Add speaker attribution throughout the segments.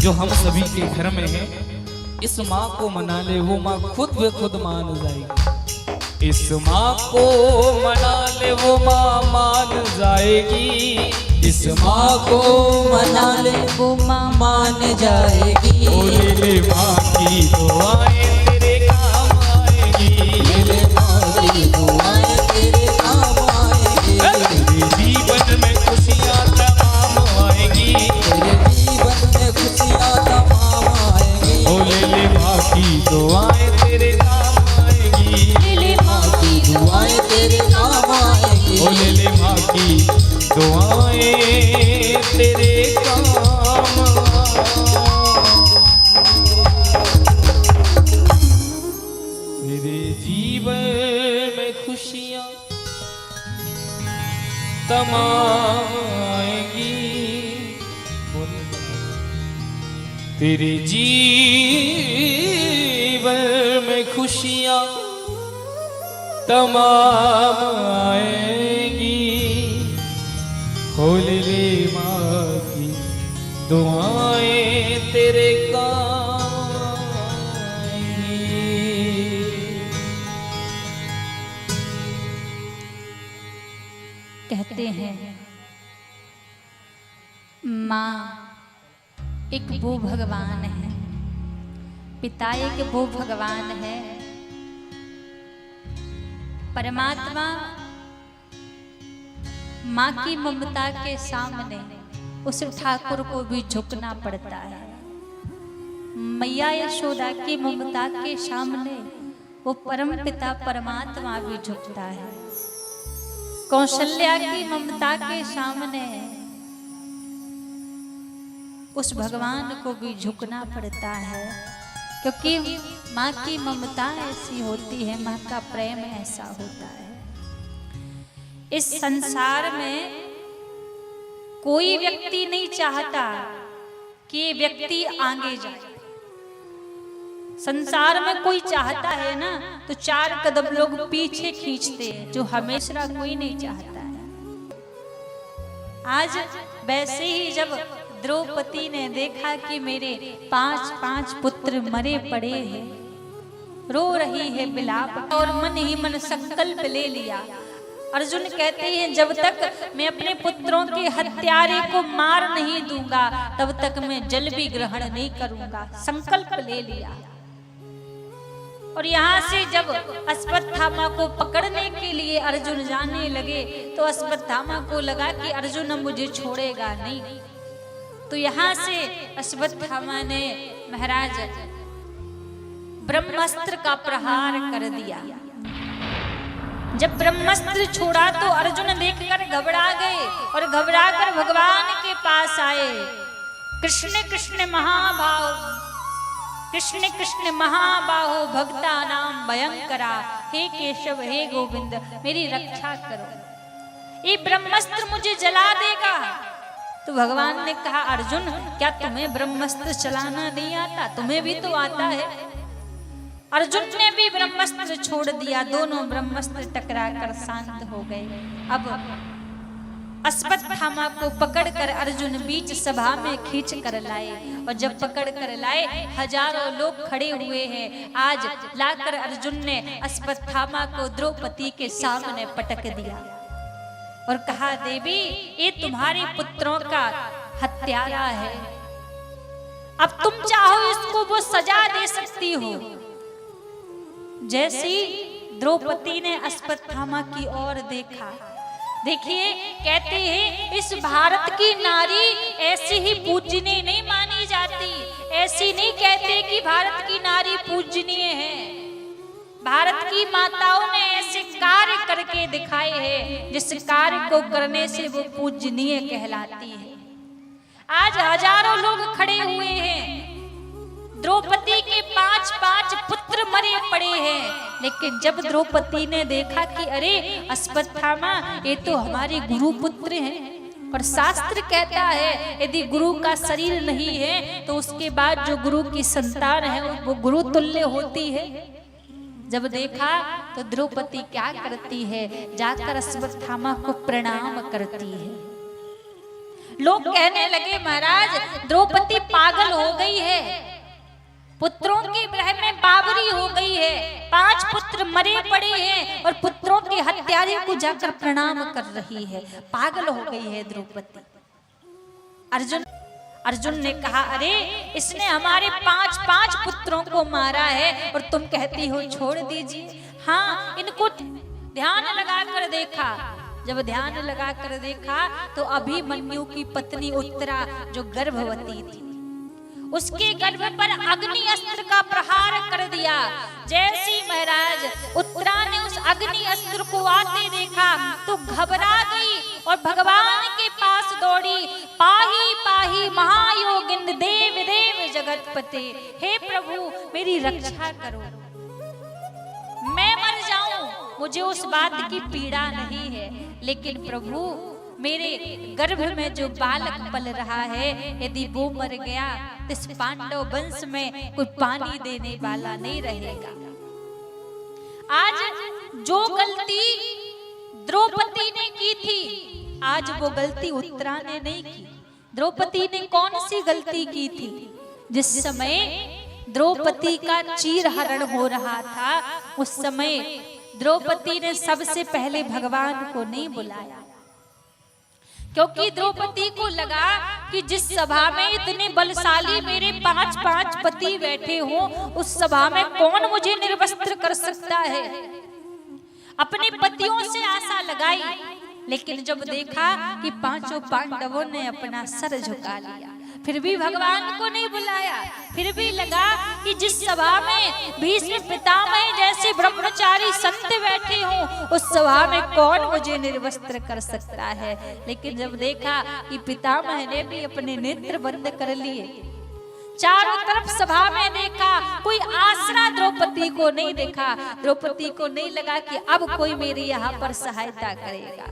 Speaker 1: जो हम सभी के घर में है, इस माँ को मना ले, वो माँ खुद ब खुद मान जाएगी। इस माँ को मना ले, वो माँ मान जाएगी। इस माँ को
Speaker 2: मना ले, वो माँ मान जाएगी।
Speaker 1: ओ ले ले माँ की दुआएं तेरे काम आएगी।
Speaker 2: ले ले माँ की दुआएं तेरे काम आएगी।
Speaker 1: तेरे जीवन में खुशियाँ तमाम आएगी।
Speaker 2: तेरे जीवन में खुशियाँ तमाम आएगी।
Speaker 1: ओ ले ले माँ की दुआएं तेरे काम आएगी।
Speaker 2: ले ले माँ की दुआएं तेरे काम आएगी।
Speaker 1: ओ ले ले माँ की दुआएं तेरे काम तेरे जीवन में खुशियाँ तमाम आएंगी। तेरे जीवन में खुशियाँ तमाम आएंगी। खोल ले माँ की दुआएं तेरे काम आएंगी।
Speaker 3: कहते हैं माँ एक वो भगवान है, पिता एक वो भगवान है। परमात्मा माँ की ममता के सामने उस ठाकुर को भी झुकना पड़ता है। मैया यशोदा की ममता के सामने वो परम पिता परमात्मा भी झुकता है। कौशल्या की ममता के सामने उस भगवान को भी झुकना पड़ता है, क्योंकि माँ की ममता ऐसी होती है, माँ का प्रेम ऐसा होता है। इस संसार में कोई व्यक्ति नहीं चाहता कि ये व्यक्ति आगे जाए। संसार में कोई चाहता है ना तो 4 कदम लोग पीछे खींचते हैं, जो हमेशा कोई नहीं चाहता है। आज वैसे ही जब द्रौपदी ने देखा कि मेरे 5 पुत्र मरे पड़े हैं, रो रही है विलाप, और मन ही मन संकल्प ले लिया। अर्जुन कहते हैं जब तक मैं अपने पुत्रों के हत्यारे को मार नहीं दूंगा तब तक मैं जल भी ग्रहण नहीं करूंगा। संकल्प ले लिया। और यहाँ से जब अश्वत्थामा को पकड़ने के लिए अर्जुन जाने लगे तो अश्वत्थामा को लगा कि अर्जुन मुझे छोड़ेगा नहीं। तो यहाँ से अश्वत्थामा ने महाराज ब्रह्मास्त्र का प्रहार कर दिया। जब ब्रह्मास्त्र छोड़ा तो अर्जुन देखकर घबरा गए और घबराकर भगवान के पास आए। कृष्ण कृष्ण महाभाव, कृष्ण कृष्ण महाबाहो भक्ता नाम भयंकरा, हे केशव हे गोविंद मेरी रक्षा करो, ये ब्रह्मास्त्र मुझे जला देगा। तो भगवान ने कहा अर्जुन क्या तुम्हें ब्रह्मास्त्र चलाना नहीं आता? तुम्हें भी तो आता है। अर्जुन ने भी ब्रह्मास्त्र छोड़ दिया। दोनों ब्रह्मास्त्र टकराकर शांत हो गए। अब अश्वत्थामा को पकड़कर अर्जुन बीच सभा में खींच कर लाए, और जब पकड़ कर लाए हजारों लोग खड़े हुए हैं। आज लाकर अर्जुन ने अश्वत्थामा को द्रौपदी के सामने पटक दिया और कहा देवी ये तुम्हारे पुत्रों का हत्यारा है, अब तुम चाहो इसको वो सजा दे सकती हो। जैसी द्रौपदी ने अश्वत्थामा की ओर देखा, देखिए कहते हैं इस भारत की नारी ऐसी ही पूजनीय नहीं मानी जाती। ऐसी नहीं कहते कि भारत की नारी पूजनीय है। भारत की माताओं ने ऐसे कार्य करके दिखाए हैं जिस कार्य को करने से वो पूजनीय कहलाती है। आज हजारों लोग खड़े हुए हैं। द्रौपदी के 5 पुत्र मरे पड़े हैं, लेकिन जब द्रौपदी ने देखा कि अरे अश्वत्थामा ये तो हमारे गुरु पुत्र हैं, और शास्त्र कहता है यदि गुरु का शरीर नहीं है तो उसके बाद जो गुरु की संतान है वो गुरु तुल्य होती है। जब देखा तो द्रौपदी क्या करती है, जाकर अश्वत्थामा को प्रणाम करती है। लोग कहने लगे महाराज द्रौपदी पागल हो गई है, पुत्रों की ब्रह में बाबरी हो गई है, 5 पुत्र मरे पड़े हैं और पुत्रों के हत्यारे को जाकर प्रणाम कर रही है, पागल हो गई है द्रौपदी। अर्जुन ने कहा अरे इसने हमारे 5 पुत्रों को मारा है और तुम कहती हो छोड़ दीजिए। हाँ, इनको ध्यान लगाकर देखा, जब ध्यान लगाकर देखा तो अभिमन्यु की पत्नी उत्तरा जो गर्भवती थी, उसके गर्भ पर अग्नि अस्त्र का प्रहार कर दिया। जैसी महाराज उत्तरा ने उस अग्नि अस्त्र को आते देखा तो घबरा गई और भगवान के पास दौड़ी, पाही पाही महायोगिन देव देव जगतपते, हे प्रभु मेरी रक्षा करो, मैं मर जाऊं, मुझे उस बात की पीड़ा नहीं है, लेकिन प्रभु मेरे गर्भ में जो बालक पल रहा है यदि वो मर गया तो इस पांडव वंश में कोई पानी देने वाला नहीं रहेगा। आज जो गलती द्रौपदी ने की थी आज वो गलती उत्तरा ने नहीं की। द्रौपदी ने कौन सी गलती की थी? जिस समय द्रौपदी का चीरहरण हो रहा था उस समय द्रौपदी ने सबसे पहले भगवान को नहीं बुलाया, क्योंकि द्रौपदी को लगा कि जिस सभा में इतने बलशाली मेरे 5 पति बैठे हो उस सभा में कौन मुझे निर्वस्त्र कर सकता है। अपने पतियों से आशा लगाई, लेकिन जब देखा कि 5 पांडवों ने अपना सर झुका लिया, फिर भी भगवान को नहीं बुलाया, फिर भी लगा कि जिस सभा में भीष्म पितामह जैसे ब्रह्मचारी संत बैठे हों उस सभा में कौन मुझे निर्वस्त्र कर सकता है। लेकिन जब देखा कि पितामह ने भी अपने नेत्र बंद कर लिए, चारों तरफ सभा में देखा, कोई आसरा द्रौपदी को नहीं देखा, द्रौपदी को नहीं लगा कि अब कोई मेरी यहाँ पर सहायता करेगा।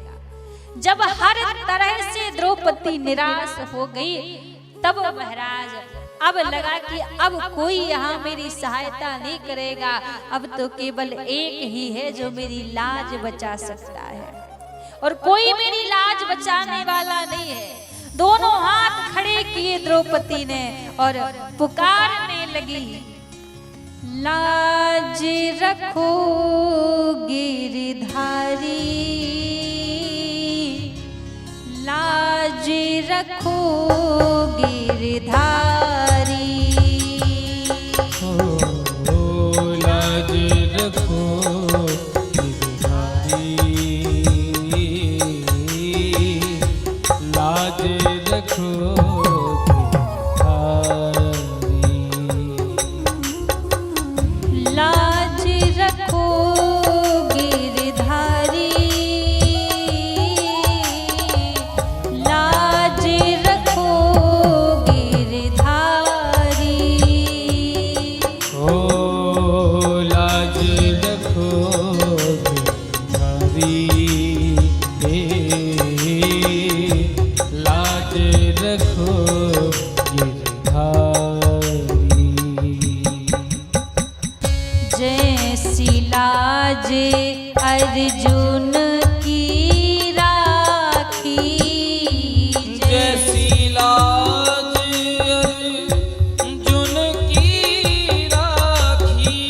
Speaker 3: जब हर तरह से द्रौपदी निराश हो गई तब महाराज अब लगा कि अब कोई यहाँ मेरी सहायता नहीं करेगा, अब तो केवल एक ही है जो मेरी लाज बचा सकता है और कोई मेरी लाज बचाने वाला नहीं है। दोनों हाथ खड़े किए द्रौपदी ने और पुकारने लगी, लाज रखो गिरधारी, लाज रखो गिरधारी,
Speaker 1: लाज रखो गिरधारी, लाज रखो गिरधारी,
Speaker 3: लाज रखो गिरधारी, लाज रखो गिरधारी,
Speaker 1: ओ लाज रखो गिरधारी, लाज रखो गिरधारी।
Speaker 3: जैसी लाज अर्जुन की राखी,
Speaker 1: जैसी लाज अर्जुन की राखी,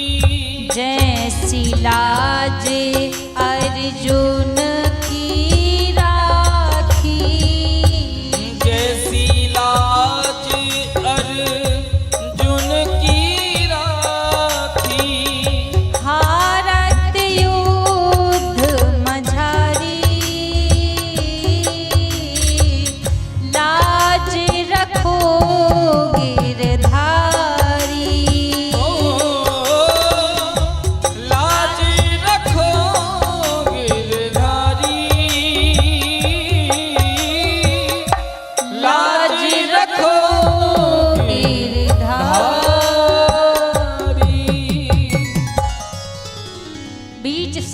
Speaker 3: जैसी लाज अर्जुन की राखी,
Speaker 1: जैसी लाज अर्जुन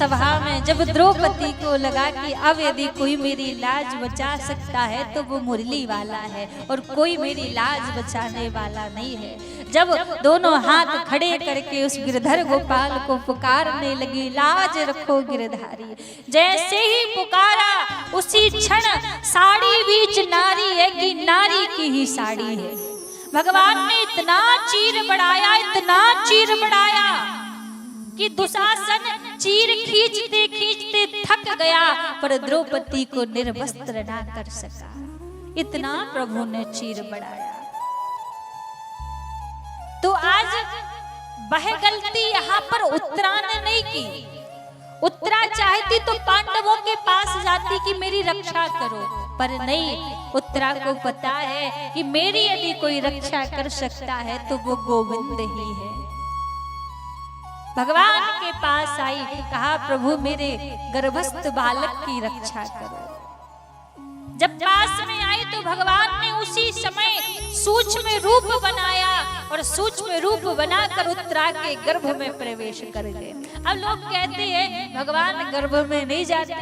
Speaker 3: सभा में जब द्रौपदी को लगा कि अब यदि कोई मेरी लाज बचा सकता है तो वो मुरली वाला है और कोई मेरी लाज बचाने वाला नहीं है, जब दोनों हाथ खड़े करके उस गिरधर गोपाल को पुकारने लगी, लाज रखो गिरधारी। जैसे ही पुकारा उसी क्षण साड़ी बीच नारी है कि नारी की ही साड़ी है। भगवान ने इतना चीर बढ़ाया, इतना चीर बढ़ाया कि दुशासन चीर खींचते खींचते थक गया, पर द्रौपदी को निर्वस्त्र ना कर सका। इतना प्रभु ने चीर बढ़ाया। तो आज वह गलती यहाँ पर उत्तरा ने नहीं की। उत्तरा चाहती तो पांडवों के पास जाती कि मेरी रक्षा करो, पर नहीं, उत्तरा को पता है कि मेरी यदि कोई रक्षा कर सकता है तो वो गोविंद ही है। भगवान के पास आई, कहा प्रभु मेरे गर्भस्थ बालक की रक्षा करो। जब पास में आई तो भगवान ने उसी समय सूक्ष्म रूप बनाया और सूक्ष्म रूप बनाकर उत्तरा के गर्भ में प्रवेश कर गए। अब लोग कहते हैं भगवान गर्भ में नहीं जाते।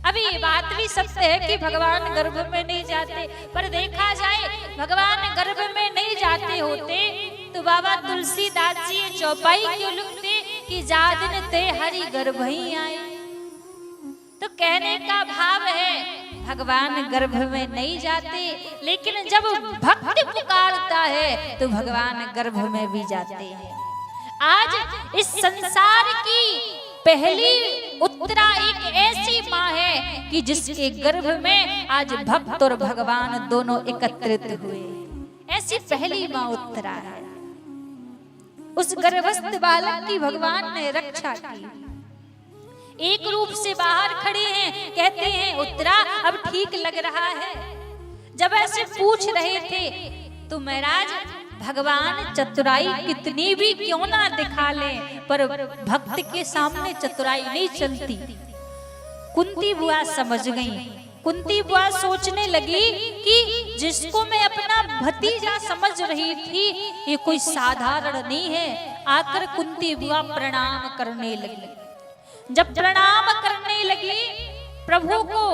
Speaker 3: अभी ये बात भी सत्य है कि भगवान गर्भ में नहीं जाते, पर देखा जाए भगवान गर्भ में नहीं जाते होते तो बाबा तुलसीदास जी चौपाई क्यों लिखते कि जादिन ते हरि गर्भ ही आए। तो कहने का भाव है भगवान गर्भ में नहीं जाते, लेकिन जब भक्त पुकारता है तो भगवान गर्भ में भी जाते हैं। आज इस संसार की पहली उत्तरा एक ऐसी माँ है कि जिसके गर्भ में आज भक्त और भगवान दोनों एकत्रित हुए। ऐसी पहली माँ उत्तरा है। उस गर्भस्थ बालक की भगवान ने रक्षा की। एक रूप से बाहर खड़े हैं, कहते हैं उत्तरा अब ठीक लग रहा है। जब ऐसे पूछ रहे थे तो महाराज भगवान चतुराई कितनी भी क्यों ना दिखा ले, पर भक्त के सामने चतुराई नहीं चलती। कुंती बुआ समझ गई। कुंती बुआ सोचने लगी कि जिसको मैं अपना भतीजा समझ रही थी ये कोई साधारण नहीं है। आकर कुंती बुआ प्रणाम करने लगी। जब प्रणाम करने लगी प्रभु को,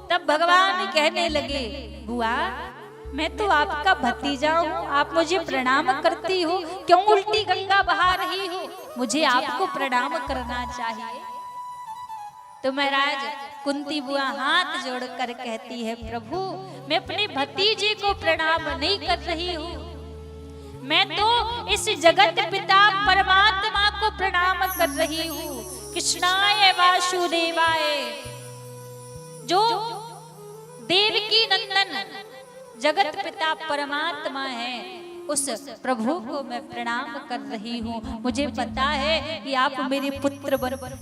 Speaker 3: तब भगवान कहने लगे बुआ मैं तो आपका भतीजा हूँ, आप मुझे प्रणाम करती हो, क्यों उल्टी गंगा बहा रही हो? मुझे आपको प्रणाम करना चाहिए। तो महाराज कुंती बुआ हाथ जोड़कर कहती है प्रभु मैं अपने भतीजे को प्रणाम नहीं कर रही हूँ, मैं तो इस जगत पिता परमात्मा को प्रणाम कर रही हूँ। कृष्णाय वासुदेवाय, जो देवकी नंदन जगत पिता परमात्मा है, उस प्रभु को मैं प्रणाम कर रही हूँ। मुझे पता है कि आप मेरे पुत्र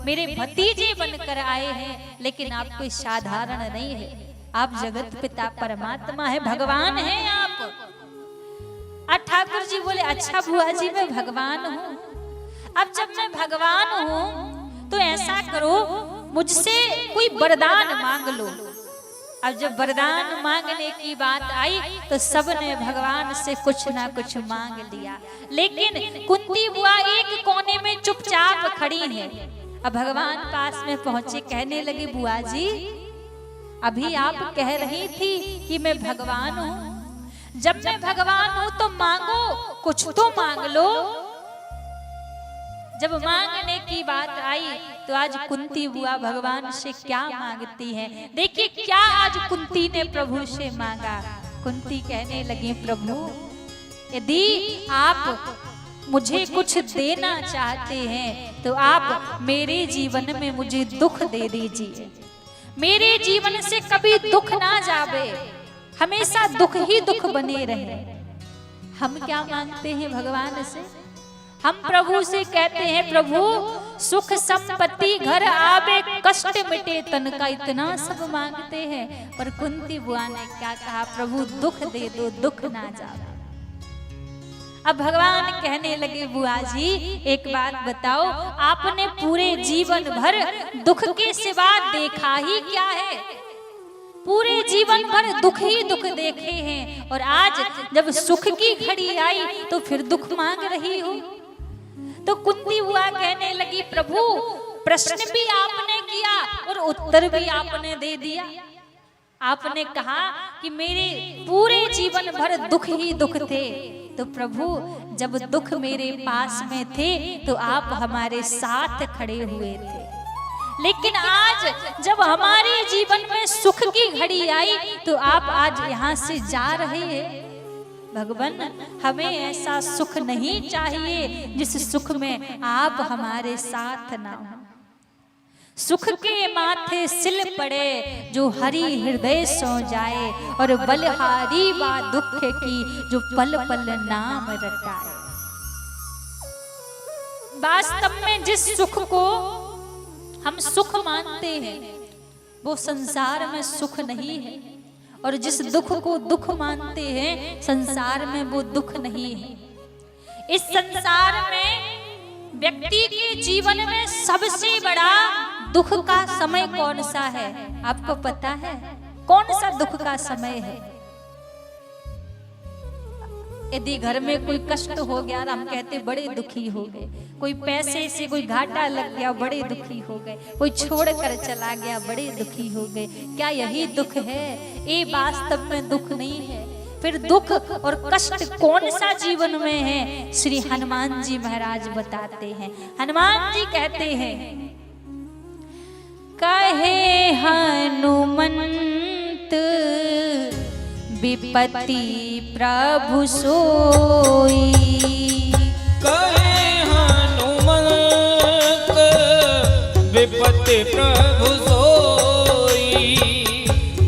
Speaker 3: मेरे भतीजे बनकर आए हैं, लेकिन आप कोई साधारण नहीं है, आप जगत पिता परमात्मा है, भगवान है आप। ठाकुर जी बोले अच्छा बुआ जी मैं भगवान हूँ। अब जब मैं भगवान हूँ तो ऐसा करो मुझसे कोई वरदान मांग लो। अब जब वरदान मांगने की बात आई तो सबने भगवान से कुछ ना कुछ मांग लिया, लेकिन कुंती बुआ एक कोने में चुपचाप खड़ी है। अब भगवान पास में पहुंचे, कहने लगे बुआ जी अभी आप कह रही थी कि मैं भगवान हूँ, जब मैं भगवान हूँ तो मांगो, कुछ तो मांग लो। जब मांगने की बात आई तो आज कुंती बुआ भगवान से क्या मांगती है, देखिए क्या आज कुंती ने प्रभु से मांगा। कुंती कहने लगी प्रभु यदि आप मुझे कुछ देना चाहते हैं तो आप मेरे जीवन में मुझे दुख दे दीजिए, मेरे जीवन से कभी दुख ना जावे, हमेशा दुख ही दुख बने रहे। हम क्या मांगते हैं भगवान से? हम प्रभु से कहते हैं प्रभु सुख संपत्ति घर आवे कष्ट मिटे तन का, इतना सब मांगते हैं। पर कुंती बुआ ने क्या कहा, प्रभु दुख दे दो, दुख ना जावे। अब भगवान कहने लगे बुआ जी एक बात बताओ, आपने पूरे जीवन भर दुख के सिवा देखा ही क्या है? पूरे जीवन भर दुख ही दुख देखे हैं, और आज जब सुख की घड़ी आई तो फिर दुख मांग रही हो। तो कुंती बुआ कहने लगी प्रभु प्रश्न भी आपने किया और उत्तर भी आपने दे दिया। आपने कहा कि मेरे पूरे जीवन भर दुख ही दुख थे, तो प्रभु जब दुख मेरे पास में थे तो आप हमारे साथ खड़े हुए थे, लेकिन आज जब हमारे जीवन में सुख की घड़ी आई तो आप आज यहाँ से जा रहे हैं। भगवान, हमें ऐसा सुख नहीं चाहिए जिस सुख में आप हमारे साथ ना हो। सुख के माथे सिल पड़े जो हरि हृदय सो जाए, और बलहारी बा दुख की जो पल पल नाम रटाए। वास्तव में जिस सुख को हम सुख मानते हैं वो संसार में सुख नहीं है, और जिस दुख को दुख मानते हैं संसार में वो दुख नहीं है। इस संसार में व्यक्ति के जीवन में सबसे बड़ा दुख का समय कौन सा है? आपको पता है कौन सा दुख का समय है? यदि घर में कोई कष्ट हो गया, हम कहते बड़े दुखी हो गए। कोई पैसे से कोई घाटा लग गया, बड़े दुखी हो गए। कोई छोड़ कर चला गया, बड़े दुखी हो गए। क्या यही दुख है? ये वास्तव में दुख नहीं है। फिर दुख और कष्ट कौन सा जीवन में है? श्री हनुमान जी महाराज बताते हैं। हनुमान जी कहते हैं, कहे हनुमंत विपत्ति प्रभु सोई।
Speaker 1: कहे हनुमंत विपत्ति प्रभु सोई।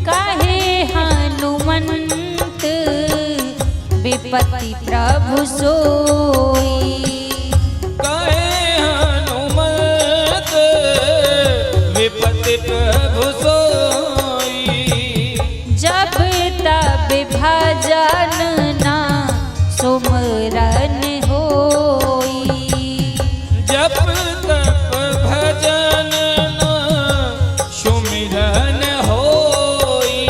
Speaker 3: कहे हनुमंत विपत्ति प्रभु सोई।
Speaker 1: कहे हनुमंत विपत्ति प्रभु सोई।
Speaker 3: जब तब भजन ना सुमरन होई।
Speaker 1: जब तप भजन ना सुमिरन होई।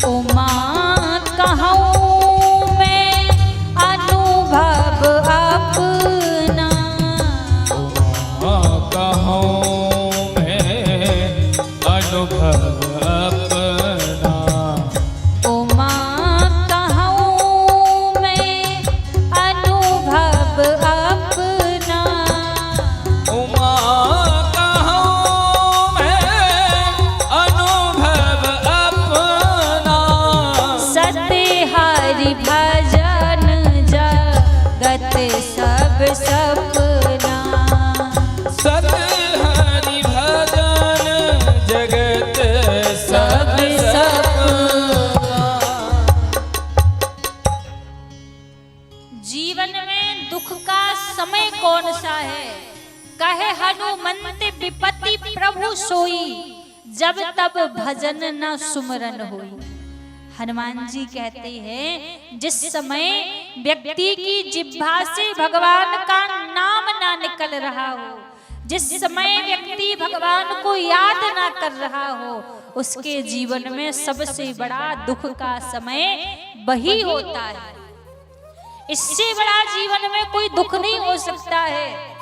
Speaker 3: उमा कहूँ मैं अनुभव अपना।
Speaker 1: उमा कहूँ मैं अनुभव अपना।
Speaker 3: उमा कहूँ मैं अनुभव अपना।
Speaker 1: उमा कहूँ मैं अनुभव अपना।
Speaker 3: सत्य हरि भजन जगत सब सपना।
Speaker 1: सत हरि भजन जगत सब सपना।
Speaker 3: जीवन में दुख का समय कौन सा है? कहे हनुमंत विपत्ति प्रभु सोई। जब तब भजन न सुमरन होई। हनुमान जी कहते हैं, जिस समय व्यक्ति की जिह्वा से भगवान का नाम ना निकल रहा हो, जिस समय व्यक्ति भगवान को याद ना कर रहा हो, उसके जीवन में सबसे बड़ा दुख का समय वही होता है। इससे बड़ा जीवन में कोई दुख नहीं हो सकता है।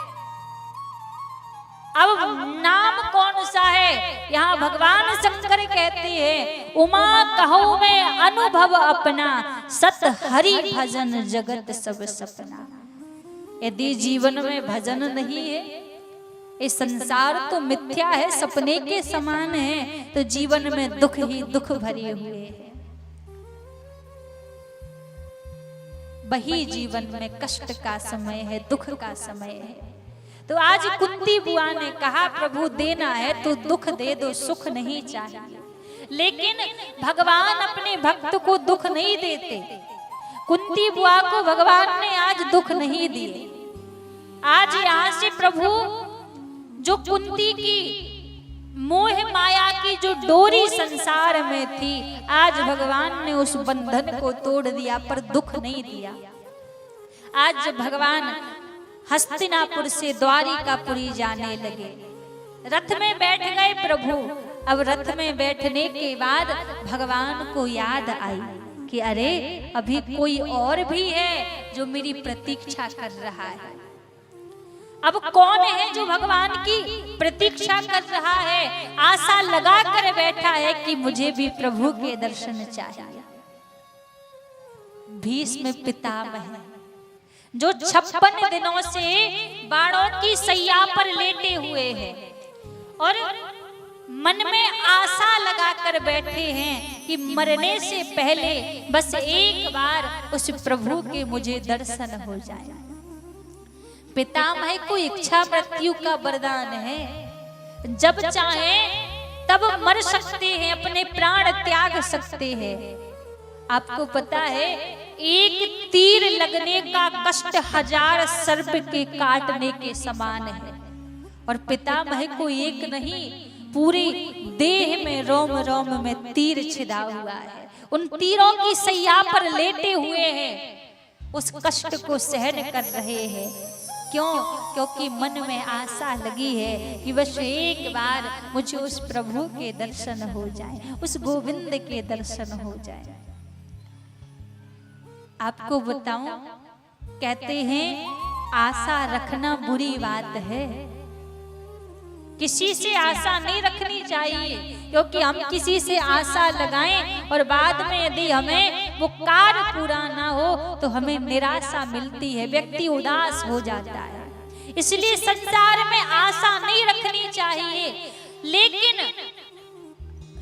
Speaker 3: अब नाम कौन सा है? यहाँ भगवान शंकर कहते हैं, उमा कहो मैं अनुभव अपना। सत हरि भजन जगत सब सपना। यदि जीवन में भजन नहीं है, ये संसार तो मिथ्या है, सपने के समान है, तो जीवन में दुख ही दुख भरे हुए हैं। वही जीवन में कष्ट का समय है, दुख का समय है। तो आज कुंती बुआ ने कहा, प्रभु देना है तो दुख दे दो, सुख नहीं चाहिए। लेकिन भगवान अपने भक्त को दुख नहीं देते। कुंती बुआ को भगवान ने आज दुख नहीं दिए। आज यहाँ से प्रभु जो कुंती की मोह माया की जो डोरी संसार में थी, आज भगवान ने उस बंधन को तोड़ दिया, पर दुख नहीं दिया। आज भगवान हस्तिनापुर से द्वारिकापुरी जाने लगे, रथ में बैठ गए प्रभु। अब रथ में बैठने के बाद भगवान को याद आई कि अरे अभी कोई और भी है जो मेरी प्रतीक्षा कर रहा है। अब कौन है जो भगवान की प्रतीक्षा कर रहा है, आशा लगा कर बैठा है कि मुझे भी प्रभु के दर्शन चाहिए? भीष्म पितामह जो 56 दिनों से बाणों की सैया पर लेटे हुए हैं और मन में आशा लगाकर बैठे हैं कि मरने से पहले बस एक बार उस प्रभु के मुझे दर्शन हो जाए। पितामह को इच्छा मृत्यु का वरदान है, जब चाहे तब मर सकते हैं, अपने प्राण त्याग सकते हैं। आपको पता है, एक तीर लगने का कष्ट 1000 सर्प के काटने के समान है। और पितामह को एक नहीं, पूरी देह में रोम रोम में तीर छिदा हुआ है। उन तीरों की सैया पर लेटे हुए हैं, उस कष्ट को सहन कर रहे हैं। क्यों? क्योंकि मन में आशा लगी है कि बस एक बार मुझे उस प्रभु के दर्शन हो जाए, उस गोविंद के दर्शन हो जाए। आपको बताऊं, कहते हैं आशा रखना बुरी बात है। किसी से आशा नहीं रखनी चाहिए, क्योंकि हम किसी से आशा लगाएं और बाद में यदि हमें वो कार्य पूरा ना हो तो हमें निराशा मिलती है, व्यक्ति उदास हो जाता है। इसलिए संसार में आशा नहीं रखनी चाहिए, लेकिन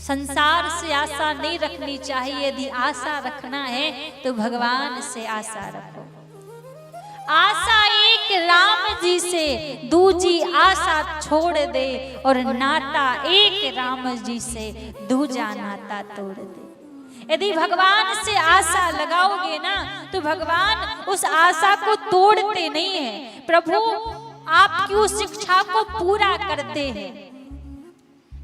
Speaker 3: संसार से आशा नहीं रखनी चाहिए। यदि आशा रखना है तो भगवान से आशा रखो। आशा एक राम जी से, दूजी आशा छोड़ दे, और नाता एक राम जी से, दूजा नाता तोड़ दे। यदि भगवान से आशा लगाओगे ना तो भगवान उस आशा को तोड़ते नहीं है, प्रभु आपकी उस शिक्षा को पूरा करते हैं।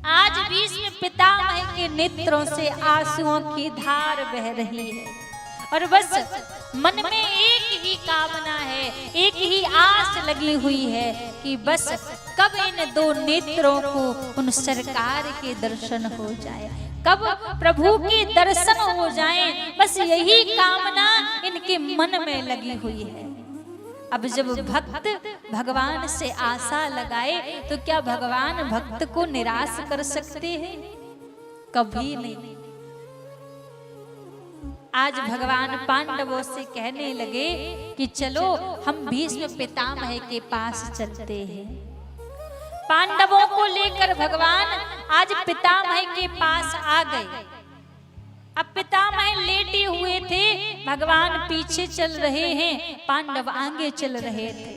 Speaker 3: आज भीष्म पितामह के नेत्रों से आंसुओं की धार बह रही है और बस मन में एक ही कामना है, एक ही आस लगी हुई है कि बस कब इन दो नेत्रों को उन सरकार के दर्शन हो जाए, कब प्रभु के दर्शन हो जाएं। बस यही कामना इनके मन में लगी हुई है। अब जब भक्त भगवान से आशा लगाए तो क्या भगवान भक्त को निराश कर सकते हैं? कभी नहीं। आज भगवान पांडवों से कहने लगे कि चलो हम भीष्म पितामह के पास चलते हैं। पांडवों को लेकर भगवान आज पितामह के पास आ गए। अब पितामह लेटे हुए थे, भगवान पीछे चल रहे हैं, पांडव आगे चल रहे थे।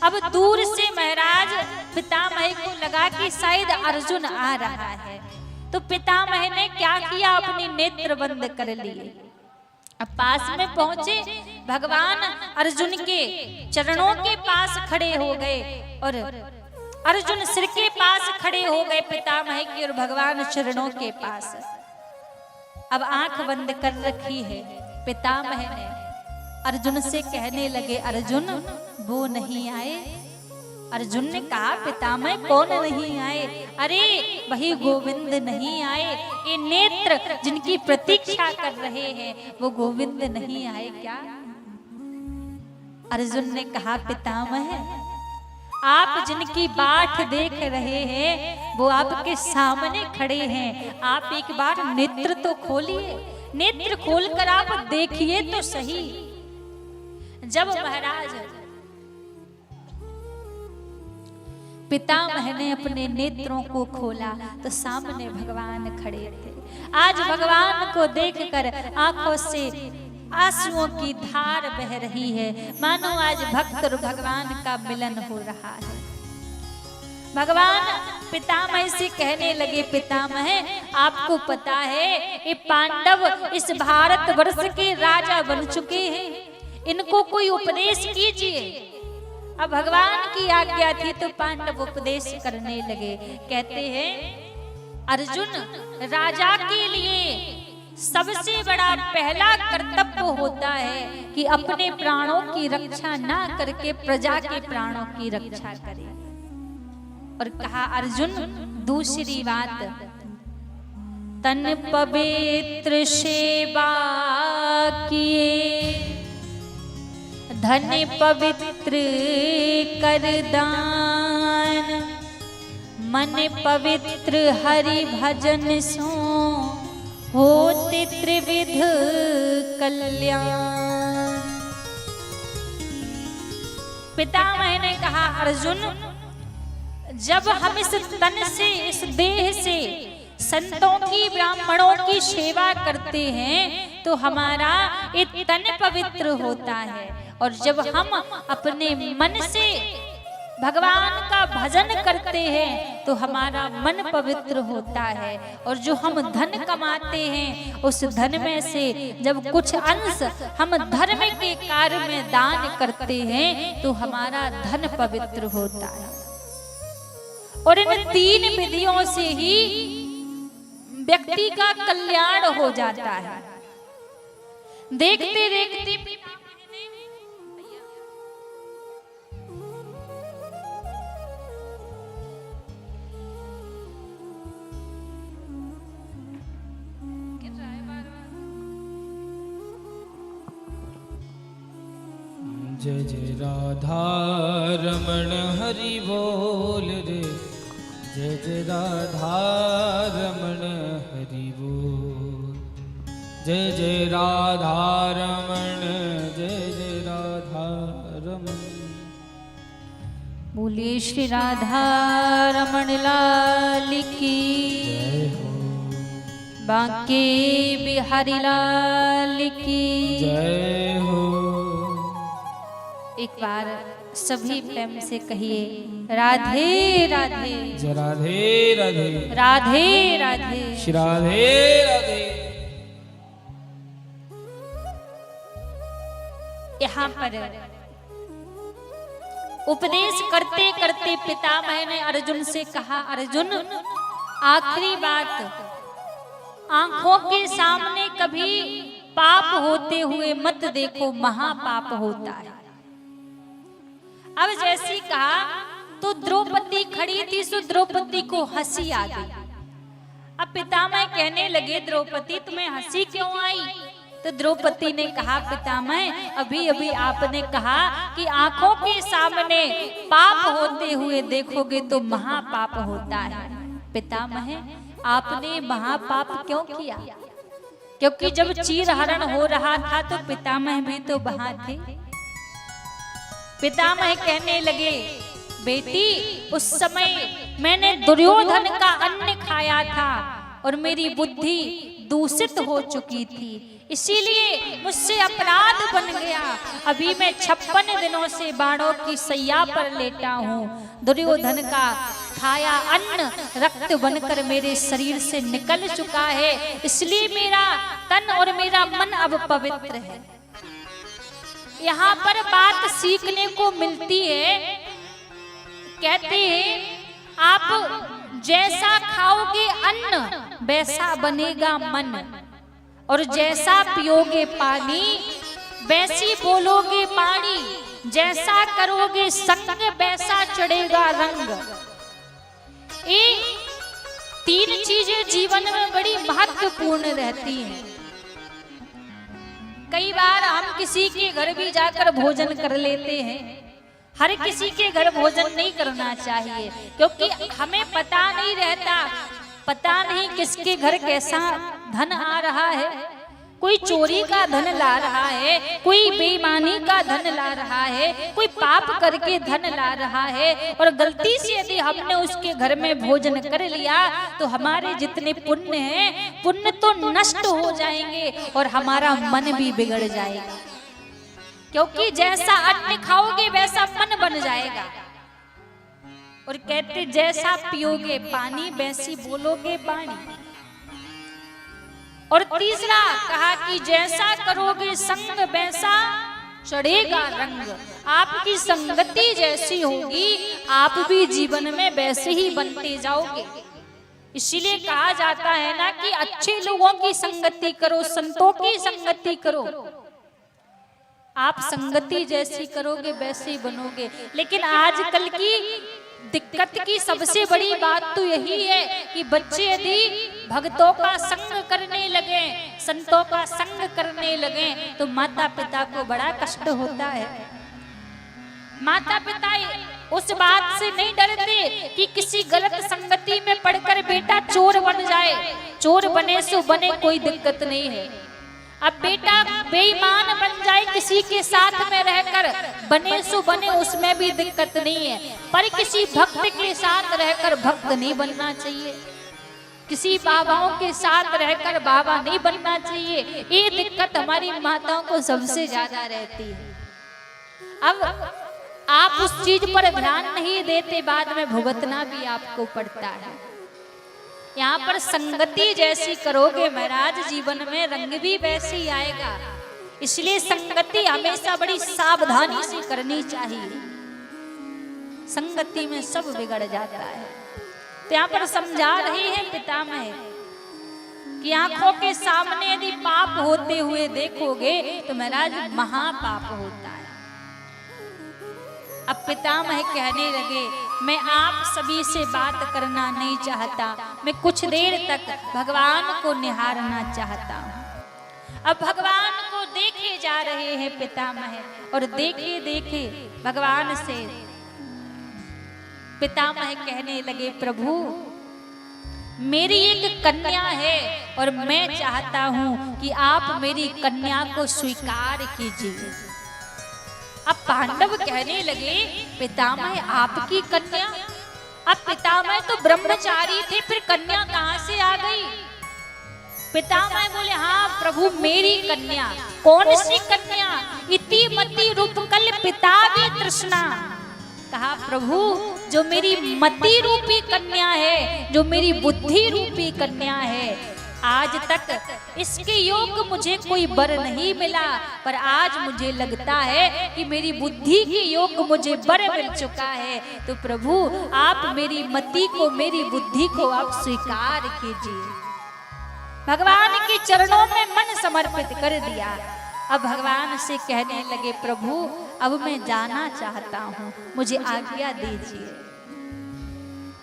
Speaker 3: अब दूर से महाराज पितामह को लगा कि शायद अर्जुन आ रहा है, तो पितामह ने क्या किया, अपने नेत्र बंद कर लिए। अब पास में पहुंचे, भगवान अर्जुन के चरणों के पास खड़े हो गए और अर्जुन सिर के पास खड़े हो गए पितामह के, और भगवान चरणों के पास। अब आंख बंद कर रखी है। पितामह ने अर्जुन से कहने लगे, अर्जुन वो नहीं आए। अर्जुन ने कहा, पितामह कौन नहीं आए? अरे वही गोविंद नहीं आए। ये नेत्र जिनकी प्रतीक्षा कर रहे हैं वो गोविंद नहीं आए क्या? अर्जुन ने कहा, पितामह आप जिनकी बाट देख रहे हैं वो आपके सामने खड़े हैं। आप एक बार नेत्र तो खोलिए, नेत्र खोलकर आप देखिए तो सही। जब महाराज पितामह ने अपने नेत्रों को खोला तो सामने भगवान खड़े थे। आज भगवान को देखकर आंखों से आंसुओं की धार बह रही है, मानो आज भक्त और भगवान का मिलन हो रहा है। भगवान पितामह से कहने लगे, पितामह आपको पता है ये पांडव इस भारत वर्ष के राजा बन चुके हैं, इनको कोई उपदेश कीजिए। अब भगवान की आज्ञा थी तो पांडव उपदेश करने लगे। कहते हैं, अर्जुन राजा के लिए सबसे बड़ा पहला कर्तव्य होता है कि अपने प्राणों की रक्षा ना करके प्रजा के प्राणों की रक्षा करे। और कहा, अर्जुन दूसरी बात, तन पवित्र सेवा किए धन पवित्र कर दान, मन पवित्र हरि भजन सो, होते त्रिविध कल्याण। पितामह ने कहा, अर्जुन जब हम इस तन से, इस देह से संतों की, ब्राह्मणों की सेवा करते हैं तो हमारा ये तन पवित्र होता है, और जब हम अपने मन से भगवान का भजन करते हैं तो हमारा मन पवित्र होता है। और जो हम धन कमाते हैं उस धन में से जब कुछ अंश हम धर्म के कार्य में दान करते हैं तो हमारा धन पवित्र होता है। और इन तीन विधियों से ही व्यक्ति का कल्याण हो जाता है। देखते देखते
Speaker 1: जय जय राधा रमण हरि बोल रे, जय जय राधा रमण हरि बोल, जय जय राधा रमण, जय जय राधा रमण।
Speaker 3: बोलिए श्री राधा रमण लाल की
Speaker 1: जय हो,
Speaker 3: बांके बिहारी लाल की
Speaker 1: जय हो।
Speaker 3: एक बार सभी प्रेम से कहिए, राधे राधे,
Speaker 1: जय राधे राधे,
Speaker 3: राधे राधे,
Speaker 1: श्री राधे राधे।
Speaker 3: यहाँ पर उपदेश करते करते पितामह ने अर्जुन से कहा, अर्जुन आखिरी बात, आंखों के सामने कभी पाप होते हुए मत देखो, महापाप होता है। अब जैसी कहा तो द्रौपदी खड़ी थी, सो द्रौपदी को हंसी आ गई। अब पितामह कहने लगे, द्रौपदी तुम्हें हंसी क्यों आई? तो द्रौपदी ने कहा, पितामह अभी अभी आपने कहा कि आंखों के सामने पाप होते हुए देखोगे तो महापाप होता है। पितामह आपने महापाप क्यों किया? क्योंकि जब चीरहरण हो रहा था तो पितामह भी तो वहां थे। पितामह कहने लगे, बेटी उस समय मैंने दुर्योधन का अन्न खाया था और मेरी बुद्धि दूषित हो चुकी थी, इसीलिए मुझसे अपराध बन गया। अभी मैं 56 दिनों से बाणों की सैया पर लेटा हूँ। दुर्योधन का खाया अन्न रक्त बनकर मेरे शरीर से निकल चुका है, इसलिए मेरा तन और मेरा मन अब पवित्र है। यहाँ पर बात सीखने को मिलती है। कहते हैं आप जैसा खाओगे अन्न वैसा बनेगा मन, और जैसा पियोगे पानी वैसी बोलोगे पानी, जैसा करोगे संग वैसा चढ़ेगा रंग। ये तीन चीजें जीवन में बड़ी महत्वपूर्ण रहती हैं। कई बार हम किसी के घर भी जाकर भोजन कर लेते हैं। हर किसी के घर भोजन नहीं करना चाहिए, क्योंकि हमें पता नहीं रहता, पता नहीं किसके घर कैसा धन आ रहा है। कोई चोरी का धन ला रहा है, कोई बेईमानी का धन ला रहा है, कोई पाप करके धन ला रहा है। और गलती से यदि हमने उसके घर में भोजन कर लिया तो हमारे जितने पुण्य हैं, पुण्य तो नष्ट हो जाएंगे और हमारा मन भी बिगड़ जाएगा। क्योंकि जैसा अन्न खाओगे वैसा मन बन जाएगा। और कहते जैसा पियोगे पानी वैसी बोलोगे पानी। और तीसरा कहा कि जैसा करोगे संग वैसा चढ़ेगा रंग। आपकी संगति जैसी होगी आप भी जीवन में वैसे ही बनते जाओगे। इसीलिए कहा जाता है ना कि अच्छे लोगों की संगति करो, संतों की संगति करो। आप संगति जैसी करोगे वैसे ही बनोगे। लेकिन आजकल की दिक्कत की सबसे बड़ी बात तो यही है कि बच्चे यदि भक्तों का संग करने लगे, संतों का संग करने लगे तो माता पिता को बड़ा कष्ट होता है। माता पिता उस बात से नहीं डरते कि किसी गलत संगति में पड़कर बेटा चोर बन जाए। चोर बने सो बने, कोई दिक्कत नहीं है। अब बेटा बेईमान बन जाए किसी के साथ में रहकर, बने सो बने, उसमें भी दिक्कत नहीं है। पर किसी भक्त के साथ रहकर भक्त नहीं बनना चाहिए, किसी बाबाओं के साथ रहकर बाबा नहीं बनना चाहिए। ये दिक्कत हमारी माताओं को सबसे ज्यादा रहती है। अब आप उस चीज पर ध्यान नहीं देते, बाद में भुगतना भी आपको पड़ता है। यहाँ पर संगति जैसी करोगे महाराज, जीवन में रंग भी वैसे ही आएगा। इसलिए संगति हमेशा बड़ी सावधानी से करनी चाहिए, संगति में सब बिगड़ जाता है। तो यहाँ पर समझा रहे हैं पितामह कि आंखों के सामने यदि पाप होते हुए देखोगे तो महाराज महापाप होता है। अब पितामह कहने लगे, मैं आप सभी से बात करना नहीं चाहता, मैं कुछ देर तक भगवान को निहारना चाहता हूँ। अब भगवान को देखे जा रहे हैं पितामह, और देखे देखे भगवान से पितामह कहने लगे, प्रभु मेरी एक कन्या है और मैं चाहता हूँ कि आप मेरी कन्या को स्वीकार कीजिए। अब पांडव कहने लगे, पितामह आपकी कन्या? अब पितामह तो ब्रह्मचारी थे, फिर कन्या कहाँ से आ गई? पितामह बोले, हाँ प्रभु मेरी कन्या। कौन सी कन्या? इति मति रूप कल पिता भी तृष्णा। कहा प्रभु जो मेरी मति रूपी कन्या है, जो मेरी बुद्धि रूपी कन्या है, आज तक इसके योग मुझे कोई वर नहीं मिला, पर आज मुझे लगता है कि मेरी बुद्धि के योग मुझे वर मिल चुका है। तो प्रभु आप मेरी मति को, मेरी बुद्धि को आप स्वीकार कीजिए। भगवान के चरणों में मन समर्पित कर दिया। अब भगवान से कहने लगे, प्रभु अब मैं जाना चाहता हूँ, मुझे आज्ञा दीजिए।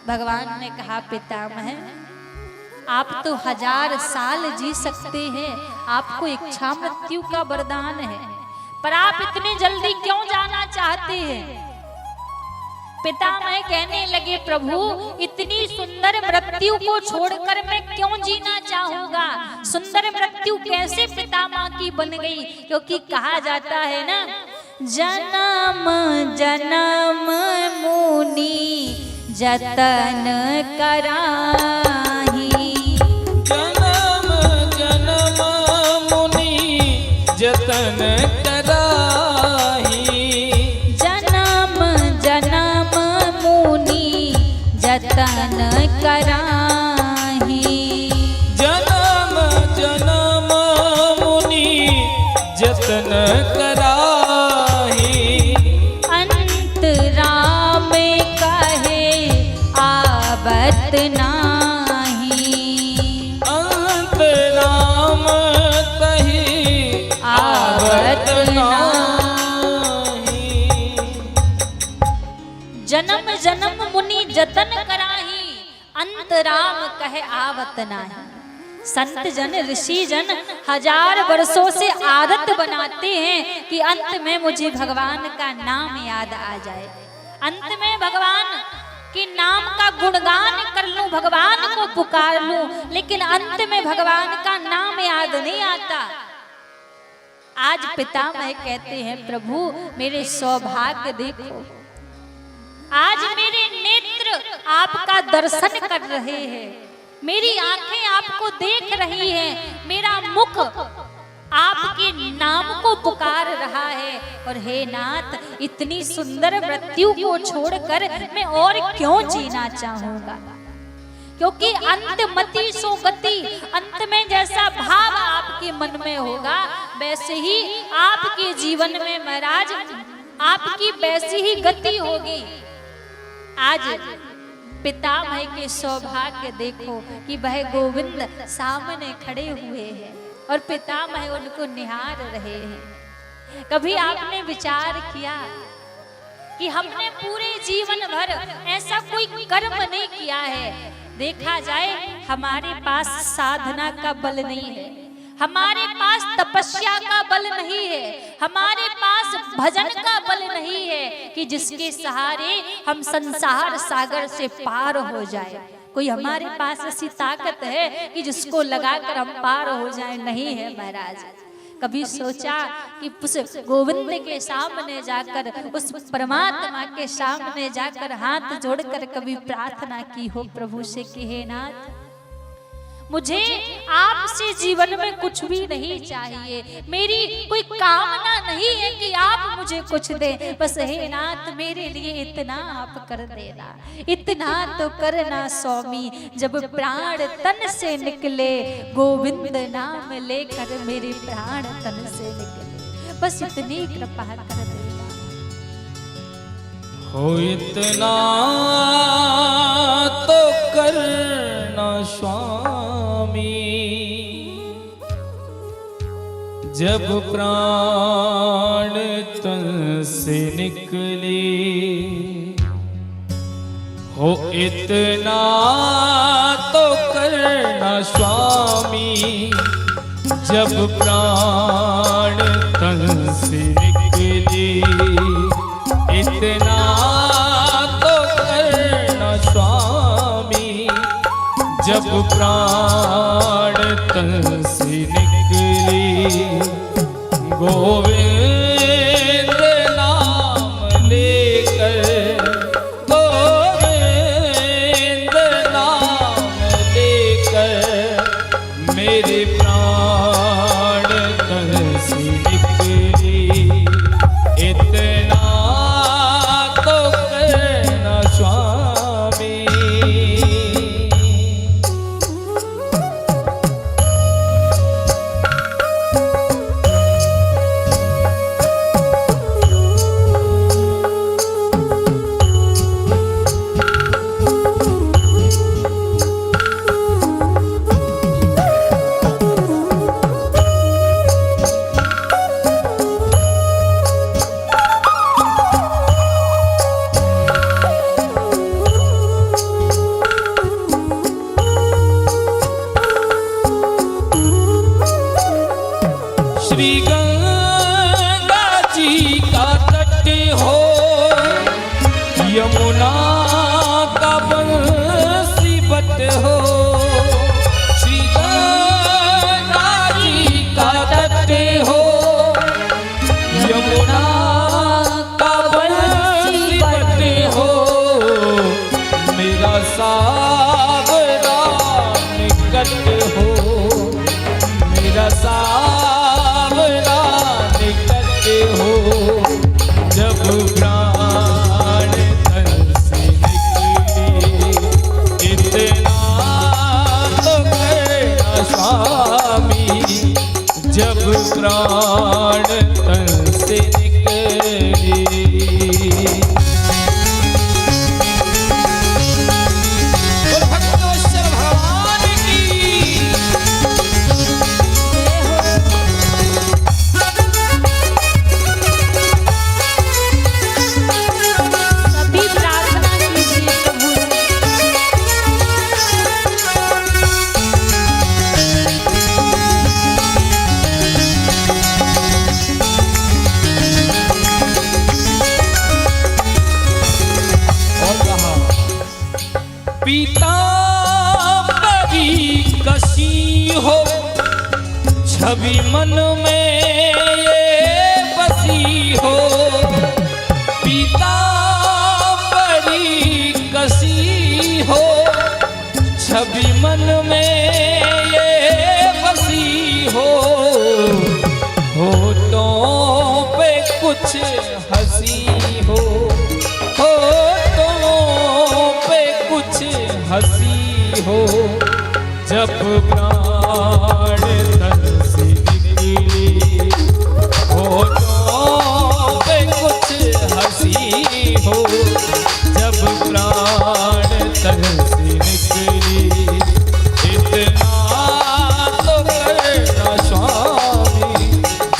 Speaker 3: भगवान ने कहा, पितामह आप तो 1000 साल जी सकते हैं, आपको इच्छा मृत्यु का वरदान है, पर आप इतने जल्दी क्यों जाना चाहते हैं? पितामह कहने लगे, प्रभु इतनी सुंदर मृत्यु को छोड़कर मैं क्यों जीना चाहूंगा? सुंदर मृत्यु कैसे पितामह की बन गई? क्योंकि कहा जाता है ना, जन्म जन्म मुनि जतन कराही,
Speaker 1: जन्म जन्म मुनि जतन कराही,
Speaker 3: जन्म जन्म मुनि जतन कराही,
Speaker 1: जन्म जन्म मुनि जतन कराही,
Speaker 3: अंतरा में कहे आवत नाही,
Speaker 1: अंतराम कही आवत नाही।
Speaker 3: जन्म जन्म मुनि जतन कराही, अंतराम कहे आवत नाही। संत जन ऋषि जन 1000 वर्षों से आदत बनाते हैं कि अंत में मुझे भगवान का नाम याद आ जाए, अंत में भगवान के नाम का गुणगान कर लूं, भगवान को पुकार लूं, लेकिन अंत में भगवान का नाम याद नहीं आता। आज पितामह कहते हैं, प्रभु मेरे सौभाग्य देखो, आज मेरे नेत्र आपका दर्शन कर रहे हैं, मेरी आंखें आपको देख रही हैं, मेरा मुख आपके नाम को पुकार रहा है। और हे नाथ, इतनी सुंदर मृत्यु को छोड़कर मैं और क्यों जीना चाहूंगा? क्योंकि अंत मति सो गति, अंत में जैसा भाव आपके मन में होगा वैसे ही आपके जीवन में महाराज आपकी वैसी ही गति होगी। आज पितामह के सौभाग्य देखो कि वह गोविंद सामने खड़े हुए हैं और पितामह उनको निहार रहे हैं। कभी आपने विचार किया कि हमने पूरे जीवन भर ऐसा कोई कर्म नहीं किया है, देखा जाए हमारे पास साधना का बल नहीं है, हमारे पास तपस्या का बल नहीं है, हमारे पास पास भजन का बल नहीं है कि जिसके सहारे हम संसार सागर से पार हो जाए। कोई हमारे पास ऐसी ताकत है कि जिसको लगाकर हम पार हो जाए? नहीं है महाराज। कभी सोचा कि उस गोविंद के सामने जाकर, उस परमात्मा के सामने जाकर हाथ जोड़कर कभी प्रार्थना की हो प्रभु से कि हे नाथ, मुझे आपसे जीवन में कुछ भी नहीं चाहिए, मेरी कोई कामना नहीं है कि आप मुझे कुछ दें, बस हे नाथ मेरे लिए इतना आप कर देना, इतना तो करना स्वामी। जब प्राण तन से निकले गोविंद नाम लेकर मेरे प्राण तन से निकले, बस इतनी कृपा कर देना।
Speaker 1: हो इतना तो करना स्वामी, जब प्राण तन से निकले। हो इतना तो करना स्वामी, जब प्राण तन से निकले। इतना तो करना स्वामी, जब प्राण तन से निकले। गोविंद नाम लेकर, गोविंद नाम लेकर मेरे प्राण तन से निकले। इतना तो करना स्वामी। श्री गंगा जी का तट हो, यमुना का बंसी बट हो। श्री गंगा जी का तट हो, यमुना का बंसी बट हो। मेरा सावरा निकट हो, मेरा सावरा निकट हो। जब प्राण तन से निकले, इतना तो करना स्वामी, जब प्राण तन से निकले। पीतांबरी कसी हो, छवि मन में ये बसी हो। पीतांबरी कसी हो, छवि मन में ये बसी हो। होठों पे कुछ हंसी हो, हंसी हो। जब प्राण तन से निकले, होठों पे कुछ हंसी हो। जब प्राण तन से निकले, इतना तो करना स्वामी,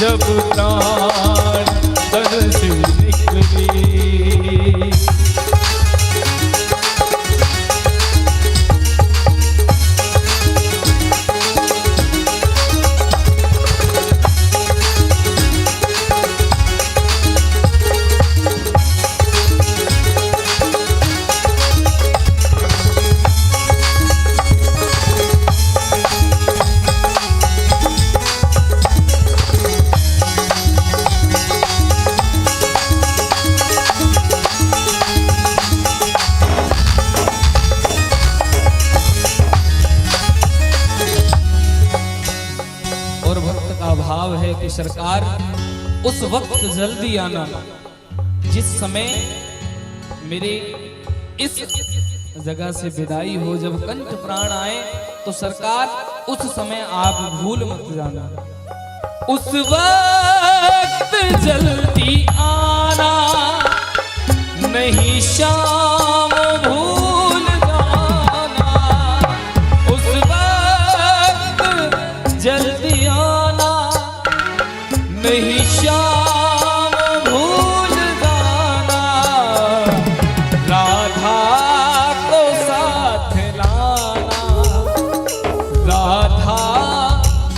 Speaker 1: जब प्राण तन से निकले। सरकार उस वक्त जल्दी आना जिस समय मेरे इस जगह से विदाई हो, जब कंठ प्राण आए तो सरकार उस समय आप भूल मत जाना। उस वक्त जल्दी आना, नहीं शाम भूल जाना। उस वक्त जल्दी आना, नहीं शाम भूल जाना। राधा को साथ लाना, राधा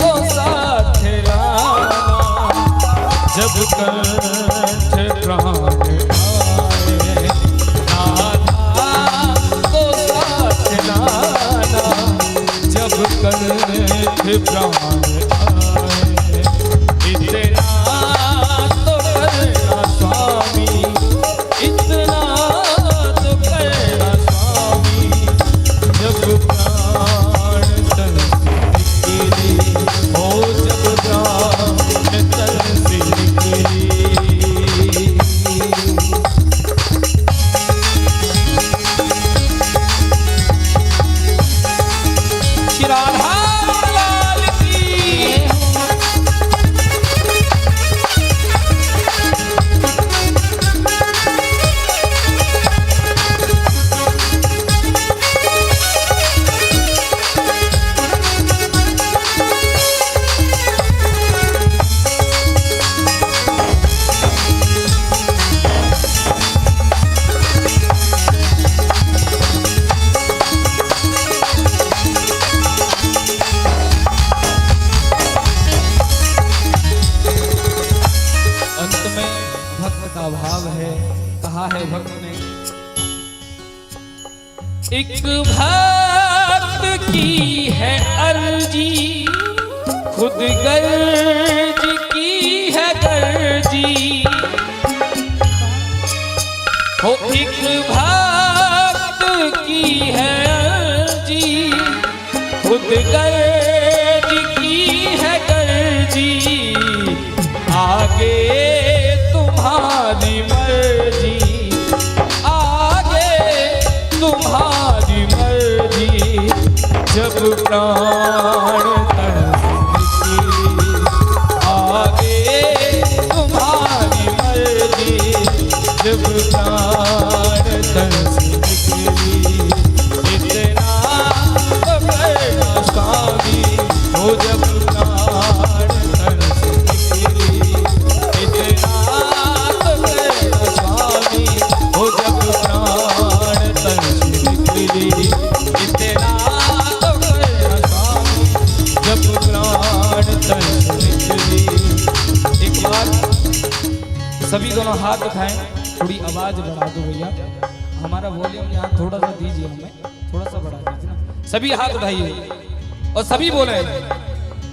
Speaker 1: को साथ लाना। जब कंठ प्राण आए, राधा को साथ लाना। जब कंठ प्राण आए, इतना तो करना स्वामी, इतना तो करना स्वामी। जब प्राण तन से निकले, हो जब प्राण तन से निकले। श्री राधा लाल की। अंत में भक्त का भाव है, कहा है भक्त ने, एक भक्त की है अर्जी, खुद गर्ज की है गर्जी। हो एक भक्त की है अर्जी, खुद गर्ज की है गर्जी। आगे तुम्हारी मर्जी, आगे तुम्हारी मर्जी। जब प्राण तन से निकले, आगे तुम्हारी मर्जी। जब प्राण तन से निकले, इतना तो करना स्वामी। हो जब प्राण तन से निकले, इतना तो करना स्वामी। हो जब प्राण तन से निकले, इतना तो करना स्वामी। जब प्राण तन से निकले। एक बार सभी दोनों हाथ उठाएं, थोड़ी आवाज बढ़ा दो भैया, हमारा वॉल्यूम यहाँ थोड़ा सा दीजिए, हमें थोड़ा सा बढ़ा दीजिए ना। सभी हाथ उठाइए और सभी बोले,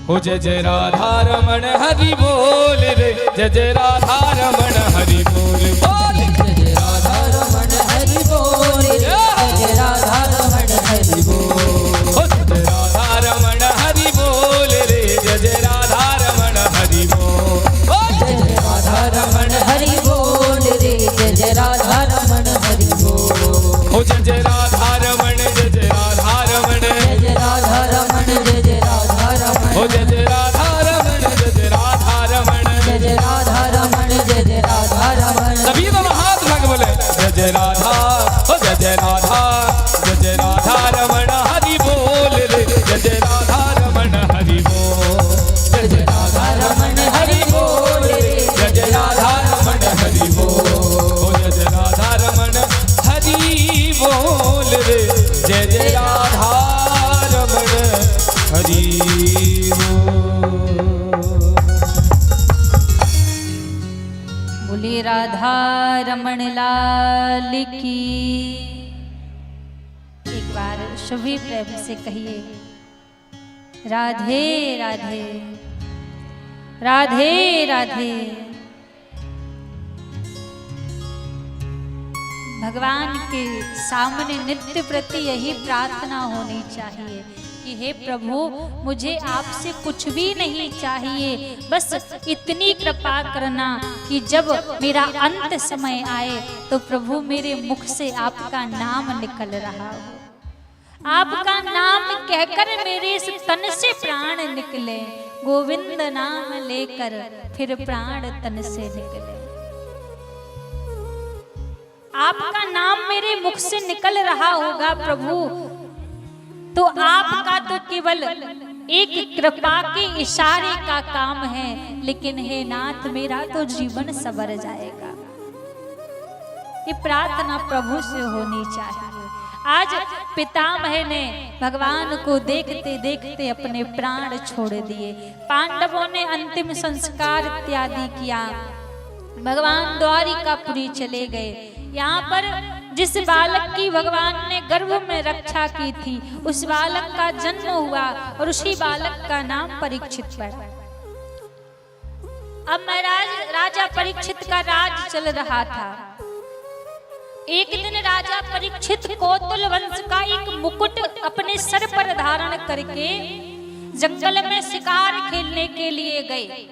Speaker 1: हो जय जय राधा रमण हरि बोल रे, जय जय राधा रमण हरि बोल बोल।
Speaker 2: जय जय राधा रमण हरि बोल, जय जय राधा रमण हरि बोल।
Speaker 1: हो जय जय राधा रमण हरि बोल रे, जय जय राधा रमण हरि बोल।
Speaker 2: जय जय राधा रमण हरि बोल रे, जय जय राधा रमण हरि बोल।
Speaker 1: हो जय जय राधा रमण, जय जय राधा रमण,
Speaker 2: जय जय राधा रमण, जय जय राधा रमण।
Speaker 1: हो जय जय राधा रमण, जय जय राधा रमण,
Speaker 2: जय जय राधा रमण, जय जय राधा रमण।
Speaker 1: सभी दोनों हाथ उठा के बोले, जय जय राधा, हो जय जय राधा, जय जय राधा रमण हरि बोल रे, जय जय राधा रमण हरि बोल। जय जय राधा
Speaker 2: रमण हरि बोल रे,
Speaker 1: जय जय राधा रमण हरि बोल। हो जय जय राधा रमण हरि बोल रे, जय जय राधा रमण हरि बोल।
Speaker 3: बोले राधा रमण लाल की। एक बार सभी प्रेम से कहिए, राधे राधे राधे राधे। भगवान के सामने नित्य प्रति यही प्रार्थना होनी चाहिए कि हे प्रभु, मुझे आपसे कुछ भी नहीं चाहिए, बस इतनी कृपा करना कि जब मेरा अंत समय आए तो प्रभु मेरे मुख से आपका नाम निकल रहा हो, आपका नाम कहकर मेरे इस तन से प्राण निकले, गोविंद नाम लेकर फिर प्राण तन से निकले। आपका नाम मेरे मुख से निकल रहा होगा प्रभु, तो आपका तो केवल एक कृपा के इशारे का काम है, लेकिन हे नाथ मेरा तो जीवन संवर जाएगा। ये प्रार्थना प्रभु से होनी चाहिए। आज पितामह ने भगवान को देखते देखते अपने प्राण छोड़ दिए। पांडवों ने अंतिम संस्कार इत्यादि किया, भगवान द्वारिकापुरी चले गए। यहाँ पर जिस बालक की भगवान ने गर्भ में रक्षा की थी, उस बालक का जन्म हुआ और उसी बालक का नाम परीक्षित पड़ा। अब महाराज राजा परीक्षित का राज चल रहा था। एक दिन राजा परीक्षित कौतुल वंश का एक मुकुट अपने सर पर धारण करके जंगल में शिकार खेलने के लिए गए।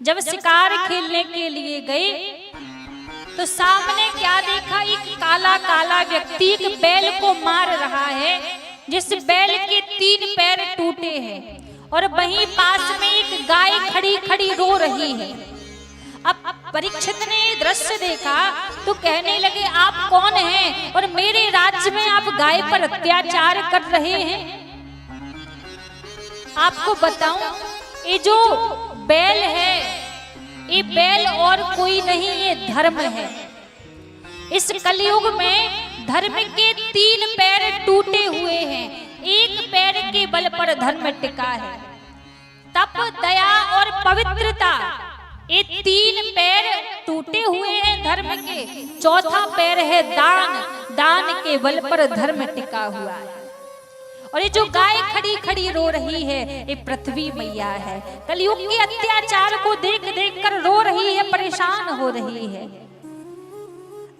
Speaker 3: जब शिकार खेलने के लिए गए तो सामने क्या देखा, एक काला काला व्यक्ति एक बैल को मार रहा है, जिस बैल के 3 पैर टूटे हैं और वहीं पास में एक गाय खड़ी खड़ी रो रही है। अब परीक्षित ने दृश्य देखा तो कहने लगे, आप कौन हैं और मेरे राज्य में आप गाय पर अत्याचार कर रहे हैं? आपको बताऊं, ये जो बैल है, ये बैल और कोई नहीं, ये धर्म है। इस कलयुग में धर्म के 3 पैर टूटे हुए हैं, एक पैर के बल पर धर्म टिका है। तप, दया और पवित्रता, ये 3 पैर टूटे हुए हैं धर्म के। चौथा पैर है दान, दान के बल पर धर्म टिका हुआ है। और ये जो गाय खड़ी खड़ी रो रही है, ये पृथ्वी मैया है। कलयुग के अत्याचार को देख देख कर रो रही है, परेशान हो रही है।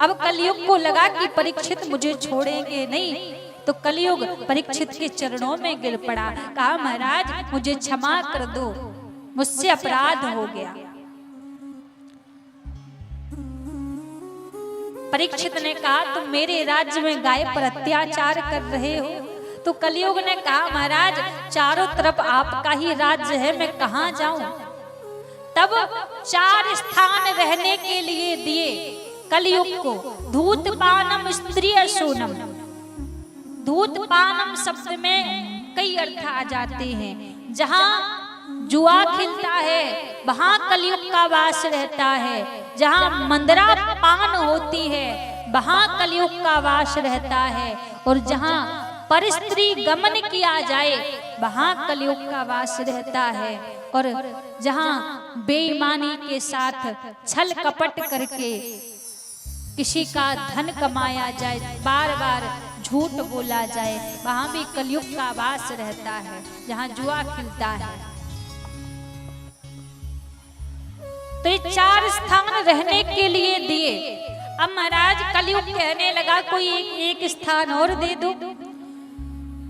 Speaker 3: अब कलयुग को लगा कि परीक्षित मुझे छोड़ेंगे नहीं, तो कलयुग परीक्षित के चरणों में गिर पड़ा। कहा, महाराज मुझे क्षमा कर दो, मुझसे अपराध हो गया। परीक्षित ने कहा, तुम मेरे राज्य में गाय पर अत्याचार कर रहे हो। तो कलयुग ने कहा, महाराज चारों तरफ आपका ही राज्य है, मैं कहाँ जाऊं? तब 4 स्थान रहने के लिए दिए कलयुग को। धूतपानम स्त्रिय सोनम। धूतपानम शब्द में कई अर्थ आ जाते हैं। जहाँ जुआ खिलता है वहां कलयुग का वास रहता है, जहाँ मंदरा पान होती है वहां कलयुग का वास रहता है, और जहाँ परस्त्री गमन किया जाए वहां कलयुग का वास रहता है, और जहां बेईमानी के साथ छल कपट करके किसी का धन कमाया जाए, बार बार झूठ बोला जाए, वहां भी कलयुग का वास रहता है, जहां जुआ खिलता है। तो ये 4 स्थान रहने के लिए दिए। अब महाराज कलयुग कहने लगा, कोई एक स्थान और दे दो।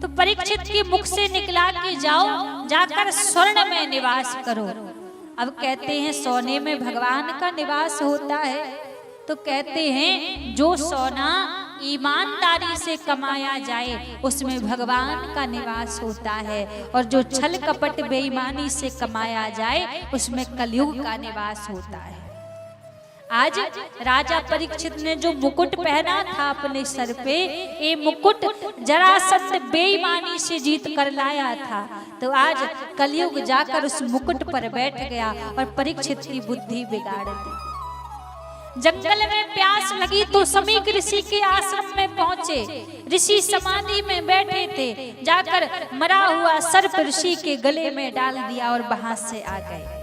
Speaker 3: तो परीक्षित के मुख से निकला कि जाओ, जाकर स्वर्ण में निवास करो। अब कहते हैं सोने में भगवान का निवास होता है, तो कहते हैं जो सोना ईमानदारी से कमाया जाए उसमें भगवान का निवास होता है, और जो छल कपट बेईमानी से कमाया जाए उसमें कलयुग का निवास होता है। आज राजा परीक्षित ने जो मुकुट पहना था अपने सर पे, ये मुकुट जरासंध बेईमानी से जीत कर लाया था, तो आज कलयुग जाकर उस मुकुट पर बैठ गया और परीक्षित की बुद्धि बिगाड़ दी। जंगल में प्यास लगी तो समीक ऋषि के आश्रम में पहुंचे। ऋषि समाधि में बैठे थे, जाकर मरा हुआ सर्प ऋषि के गले में डाल दिया और वहां से आ गए।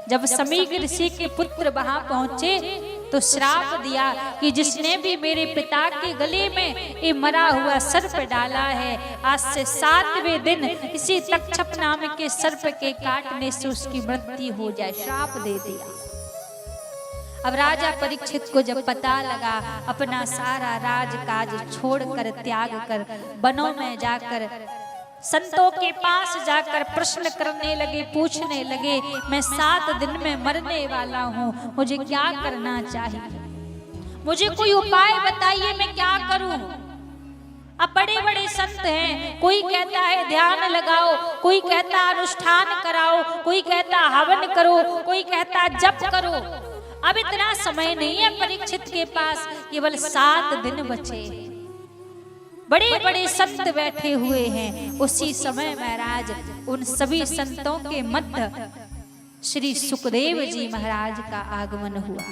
Speaker 3: जब समीक ऋषि के पुत्र वहां पहुंचे तो श्राप दिया कि जिसने भी मेरे पिता के गले में ये मरा हुआ सर्प डाला है, आज से 7वें दिन इसी तक्षक नाम के सर्प के काटने से उसकी मृत्यु हो जाए, श्राप दे दिया। अब राजा परीक्षित को जब पता लगा, अपना सारा राजकाज छोड़कर त्याग कर वनों में जाकर संतों के पास जाकर प्रश्न करने लगे, पूछने लगे, मैं 7 दिन में मरने वाला हूँ, मुझे क्या करना चाहिए, मुझे कोई उपाय बताइए, मैं क्या करूं। अब बड़े बड़े संत हैं, कोई कहता है ध्यान लगाओ, कोई कहता अनुष्ठान कराओ, कोई कहता हवन करो, कोई कहता जप करो। अब इतना समय नहीं है परीक्षित के पास, केवल 7 दिन बचे। बड़े बड़े संत बैठे हुए हैं। उसी समय महाराज उन सभी संतों के मध्य श्री सुखदेव जी महाराज का आगमन हुआ।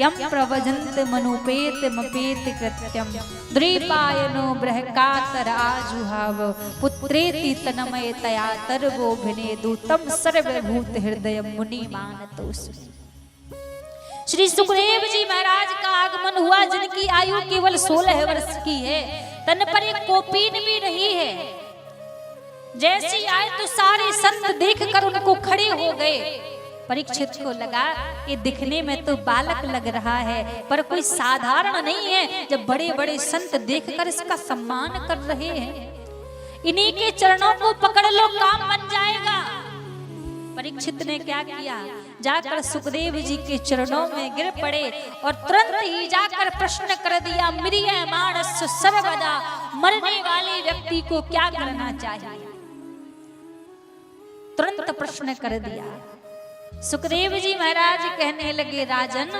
Speaker 3: यम प्रवजंत मनुपेत मपेत कृत्यम द्विपायनो बृहकातर आजुहाव पुत्रेति तनमय तया तरवो भिनेदु तम सर्वभूत हृदय मुनि मानतोस। श्री सुखदेव जी महाराज का आगमन हुआ, जिनकी आयु केवल 16 वर्ष की है, तन पर एक कोपीन भी नहीं है। जैसी आए तो सारे संत देखकर उनको खड़े हो गए। परीक्षित को लगा कि दिखने में तो बालक लग रहा है, पर कोई साधारण नहीं है। जब बड़े बड़े संत देखकर इसका सम्मान कर रहे हैं, इन्हीं के चरणों को पकड़ लो, काम बन जाएगा। परीक्षित ने क्या किया, जाकर सुखदेव जी के चरणों में गिर पड़े और तुरंत ही जाकर प्रश्न कर दिया, म्रियमाणस्य सर्वदा, मरने वाले व्यक्ति को क्या करना चाहिए। तुरंत प्रश्न कर दिया। सुखदेव जी महाराज कहने लगे, राजन,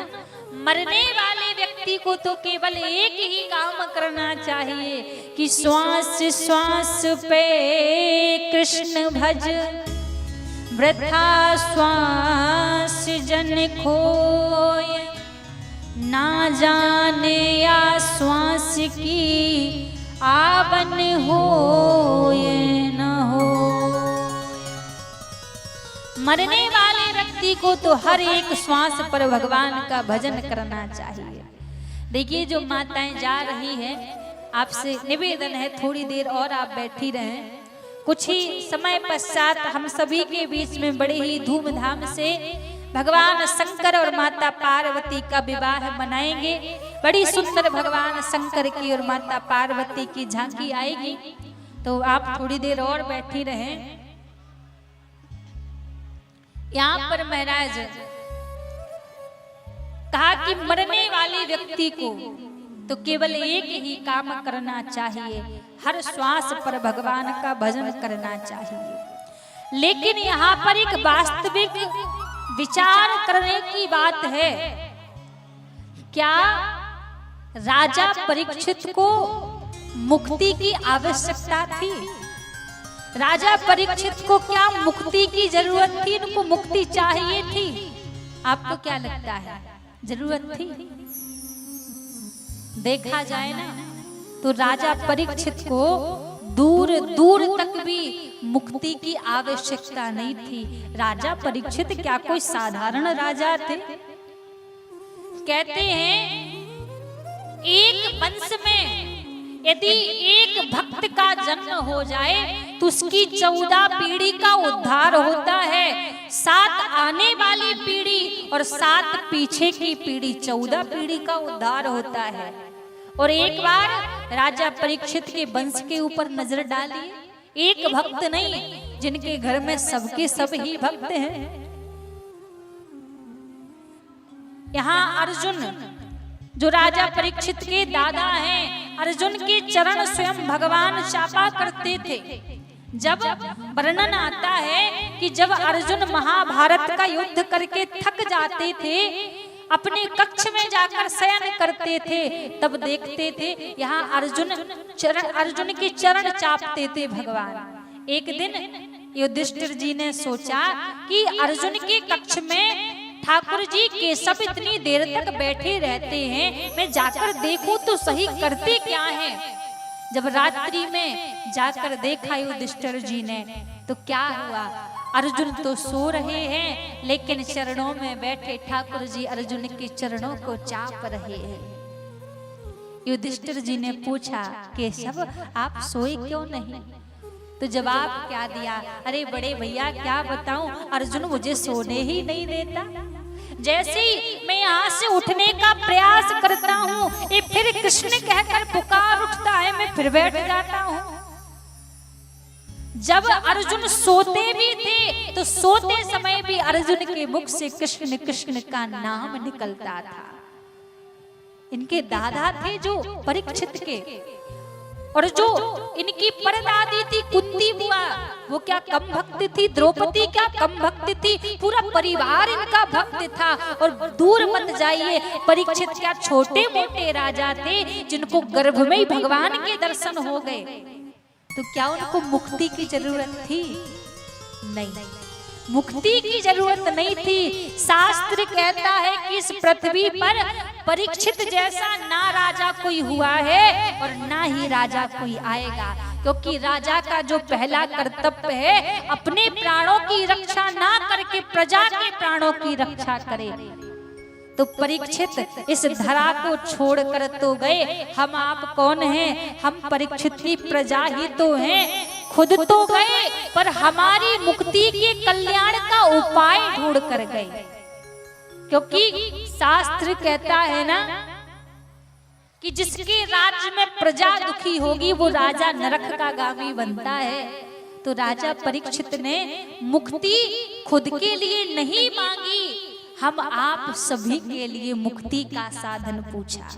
Speaker 3: मरने वाले व्यक्ति को तो केवल एक ही काम करना चाहिए कि श्वास श्वास पे कृष्ण भज, वृथा श्वास जन खोय, ना जाने या श्वास की आवन होय न हो। मरने वाले व्यक्ति को तो हर एक श्वास पर भगवान का भजन करना चाहिए। देखिए, जो माताएं जा रही हैं, आपसे निवेदन है थोड़ी देर और आप बैठी रहें। कुछ ही समय पश्चात हम सभी के बीच में बड़े ही धूमधाम से भगवान शंकर और माता पार्वती का विवाह मनाएंगे। बड़ी सुंदर भगवान शंकर की और माता पार्वती की झांकी आएगी, तो आप थोड़ी देर और बैठी रहें। यहाँ पर महाराज कहा कि मरने वाले व्यक्ति को तो केवल एक ही काम करना चाहिए, हर श्वास पर भगवान का भजन करना चाहिए। लेकिन यहाँ पर एक वास्तविक विचार करने की बात है। क्या राजा परीक्षित को मुक्ति की आवश्यकता थी? राजा परीक्षित को क्या मुक्ति की जरूरत थी? उनको मुक्ति चाहिए थी? आपको क्या लगता है, जरूरत थी? देखा जाए ना तो राजा परीक्षित को दूर दूर तक भी मुक्ति की आवश्यकता नहीं थी। राजा परीक्षित क्या कोई साधारण राजा थे? कहते हैं एक वंश में यदि एक भक्त का जन्म हो जाए तो उसकी 14 पीढ़ी का उद्धार होता है। 7 आने वाली पीढ़ी और 7 पीछे की पीढ़ी, 14 पीढ़ी का उद्धार होता है। और एक बार राजा परीक्षित के वंश के ऊपर नजर डालिए, एक भक्त नहीं, जिनके घर में सबके सब ही भक्त हैं। यहाँ अर्जुन जो राजा परीक्षित के दादा हैं, अर्जुन के चरण स्वयं भगवान चापा करते थे। जब वर्णन आता है कि जब अर्जुन महाभारत का युद्ध करके थक जाते थे, अपने कक्ष में जाकर शयन करते थे, तब देखते थे यहाँ अर्जुन के चरण चापते थे भगवान। एक दिन युधिष्ठिर जी ने सोचा कि अर्जुन के कक्ष में ठाकुर जी केशव इतनी देर तक बैठे रहते हैं, मैं जाकर देखूं तो सही करते क्या हैं। जब रात्रि में जाकर देखा युधिष्ठिर जी ने तो क्या हुआ, अर्जुन तो सो रहे हैं, लेकिन चरणों में बैठे ठाकुर जी अर्जुन के चरणों को चाप रहे हैं। युधिष्ठिर जी ने पूछा, केशव आप सोए क्यों नहीं? तो जवाब क्या दिया, अरे बड़े भैया क्या बताऊं, अर्जुन मुझे सोने ही नहीं देता। जैसे ही मैं यहाँ से उठने का प्रयास करता हूँ, ये फिर कृष्ण कहकर पुकार उठता है, मैं फिर बैठ जाता हूँ। जब अर्जुन सोते भी थे तो सोते समय भी अर्जुन के मुख से कृष्ण कृष्ण का नाम निकलता था। इनके दादा थे जो परीक्षित के, और जो इनकी परदादी थी कुंती बुआ, वो क्या कम भक्त थी? द्रौपदी क्या कम भक्त थी? पूरा परिवार इनका भक्त था। और दूर मत जाइए, परीक्षित क्या छोटे मोटे राजा थे जिनको गर्भ में ही भगवान के दर्शन हो गए, तो क्या उनको मुक्ति की जरूरत थी? नहीं, मुक्ति की जरूरत नहीं थी। शास्त्र कहता है कि इस पृथ्वी पर परीक्षित जैसा ना राजा कोई हुआ है और ना ही राजा कोई आएगा, क्योंकि राजा का जो पहला कर्तव्य है अपने प्राणों की रक्षा ना करके प्रजा के प्राणों की रक्षा करे। तो परीक्षित इस धरा को छोड़कर तो गए, हम आप कौन हैं? हम परीक्षित की प्रजा ही तो हैं। खुद तो गए पर हमारी मुक्ति के कल्याण का उपाय ढूंढ कर गए, क्योंकि शास्त्र कहता है ना कि जिसके राज्य में प्रजा दुखी होगी वो राजा नरक का गामी बनता है। तो राजा परीक्षित ने मुक्ति खुद के लिए नहीं मांगी, हम आप सभी के लिए मुक्ति का साधन पूछा,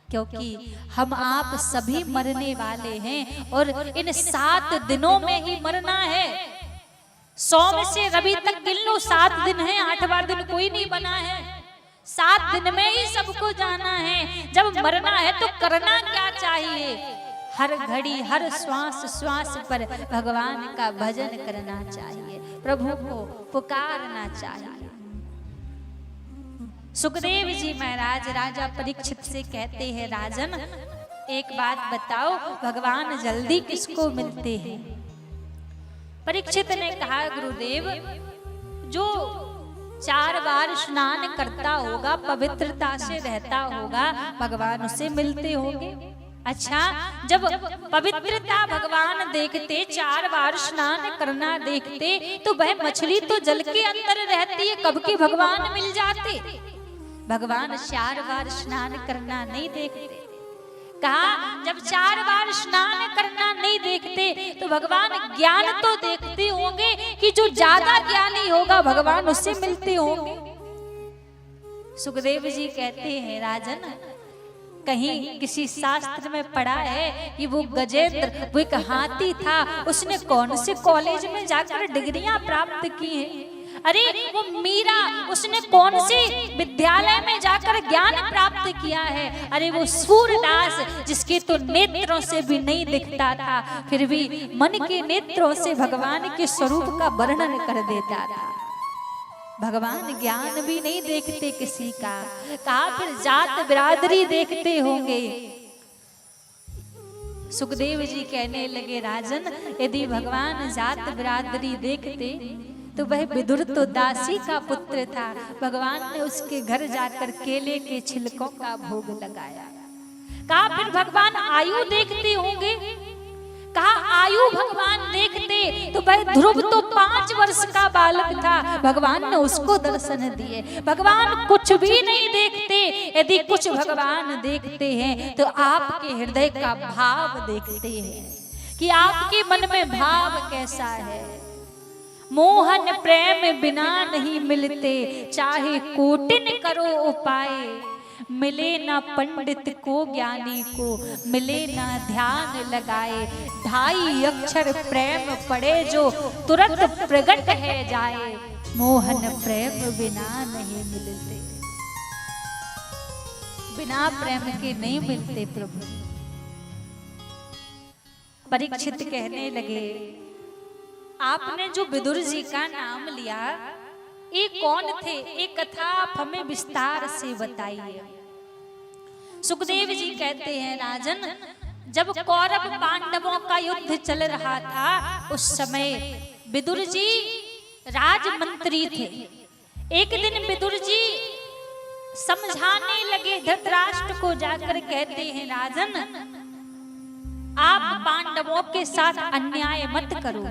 Speaker 3: क्योंकि हम आप सभी मरने वाले हैं और इन 7 दिनों में ही मरना है। सोम से रवि तक गिन लो, 7 दिन है, 8वां दिन कोई नहीं बना है। 7 दिन में ही सबको जाना है। जब मरना है तो करना क्या चाहिए? हर घड़ी हर श्वास श्वास पर भगवान का भजन करना चाहिए, प्रभु को पुकारना चाहिए। सुखदेव जी महाराज राजा परीक्षित से कहते हैं, राजन एक बात बताओ, भगवान जल्दी किसको मिलते हैं? परीक्षित ने कहा, गुरुदेव जो 4 बार स्नान करता होगा, पवित्रता से रहता होगा, भगवान उसे मिलते होंगे। अच्छा, जब पवित्रता भगवान देखते, 4 बार स्नान करना देखते, तो वह मछली तो जल के अंदर रहती है, कब के भगवान मिल जाते? भगवान 4 बार स्नान करना नहीं देखते। कहा जब 4 बार स्नान करना नहीं देखते तो भगवान ज्ञान तो देखते होंगे कि जो ज्यादा ज्ञानी होगा भगवान उससे मिलते होंगे। सुखदेव जी कहते हैं, राजन कहीं किसी शास्त्र में पढ़ा है कि वो गजेंद्र, वो एक हाथी था, उसने कौन से कॉलेज में जाकर डिग्रियां प्राप्त की हैं? अरे वो मीरा, उसने कौन से विद्यालय में जाकर ज्ञान प्राप्त किया है? अरे वो सूरदास, जिसके तो नेत्रों से भी नहीं दिखता था, फिर भी मन के नेत्रों से भगवान के स्वरूप का वर्णन कर देता था। भगवान ज्ञान भी नहीं देखते किसी का, कहा फिर जात बिरादरी देखते होंगे। सुखदेव जी कहने लगे, राजन यदि भगवान जात बिरादरी देखते तो वह विदुर तो दासी का पुत्र था, भगवान ने उसके घर जाकर केले के छिलकों का भोग लगाया। कहा फिर भगवान आयु देखते होंगे, कहा आयु भगवान देखते तो वह ध्रुव तो 5 वर्ष का बालक था, भगवान ने उसको दर्शन दिए। भगवान कुछ भी नहीं देखते, यदि कुछ भगवान देखते हैं तो आपके हृदय का भाव देखते हैं कि आपके मन में भाव कैसा है। मोहन प्रेम बिना नहीं मिलते, चाहे कोटिन करो उपाय, मिले ना पंडित को ज्ञानी को, मिले ना ध्यान लगाए, 2.5 अक्षर प्रेम पढ़े जो तुरंत प्रकट है जाए, मोहन प्रेम बिना नहीं मिलते। बिना प्रेम के नहीं मिलते प्रभु। परीक्षित कहने लगे, आपने जो विदुर जी का नाम लिया, ये कौन थे? एक कथा आप हमें विस्तार से बताइए। सुखदेव जी कहते हैं, राजन जब कौरव पांडवों का युद्ध चल रहा था उस समय विदुर जी राजमंत्री थे। एक दिन विदुर जी समझाने लगे धृतराष्ट्र को, जाकर कहते हैं, राजन आप पांडवों के साथ अन्याय मत करो,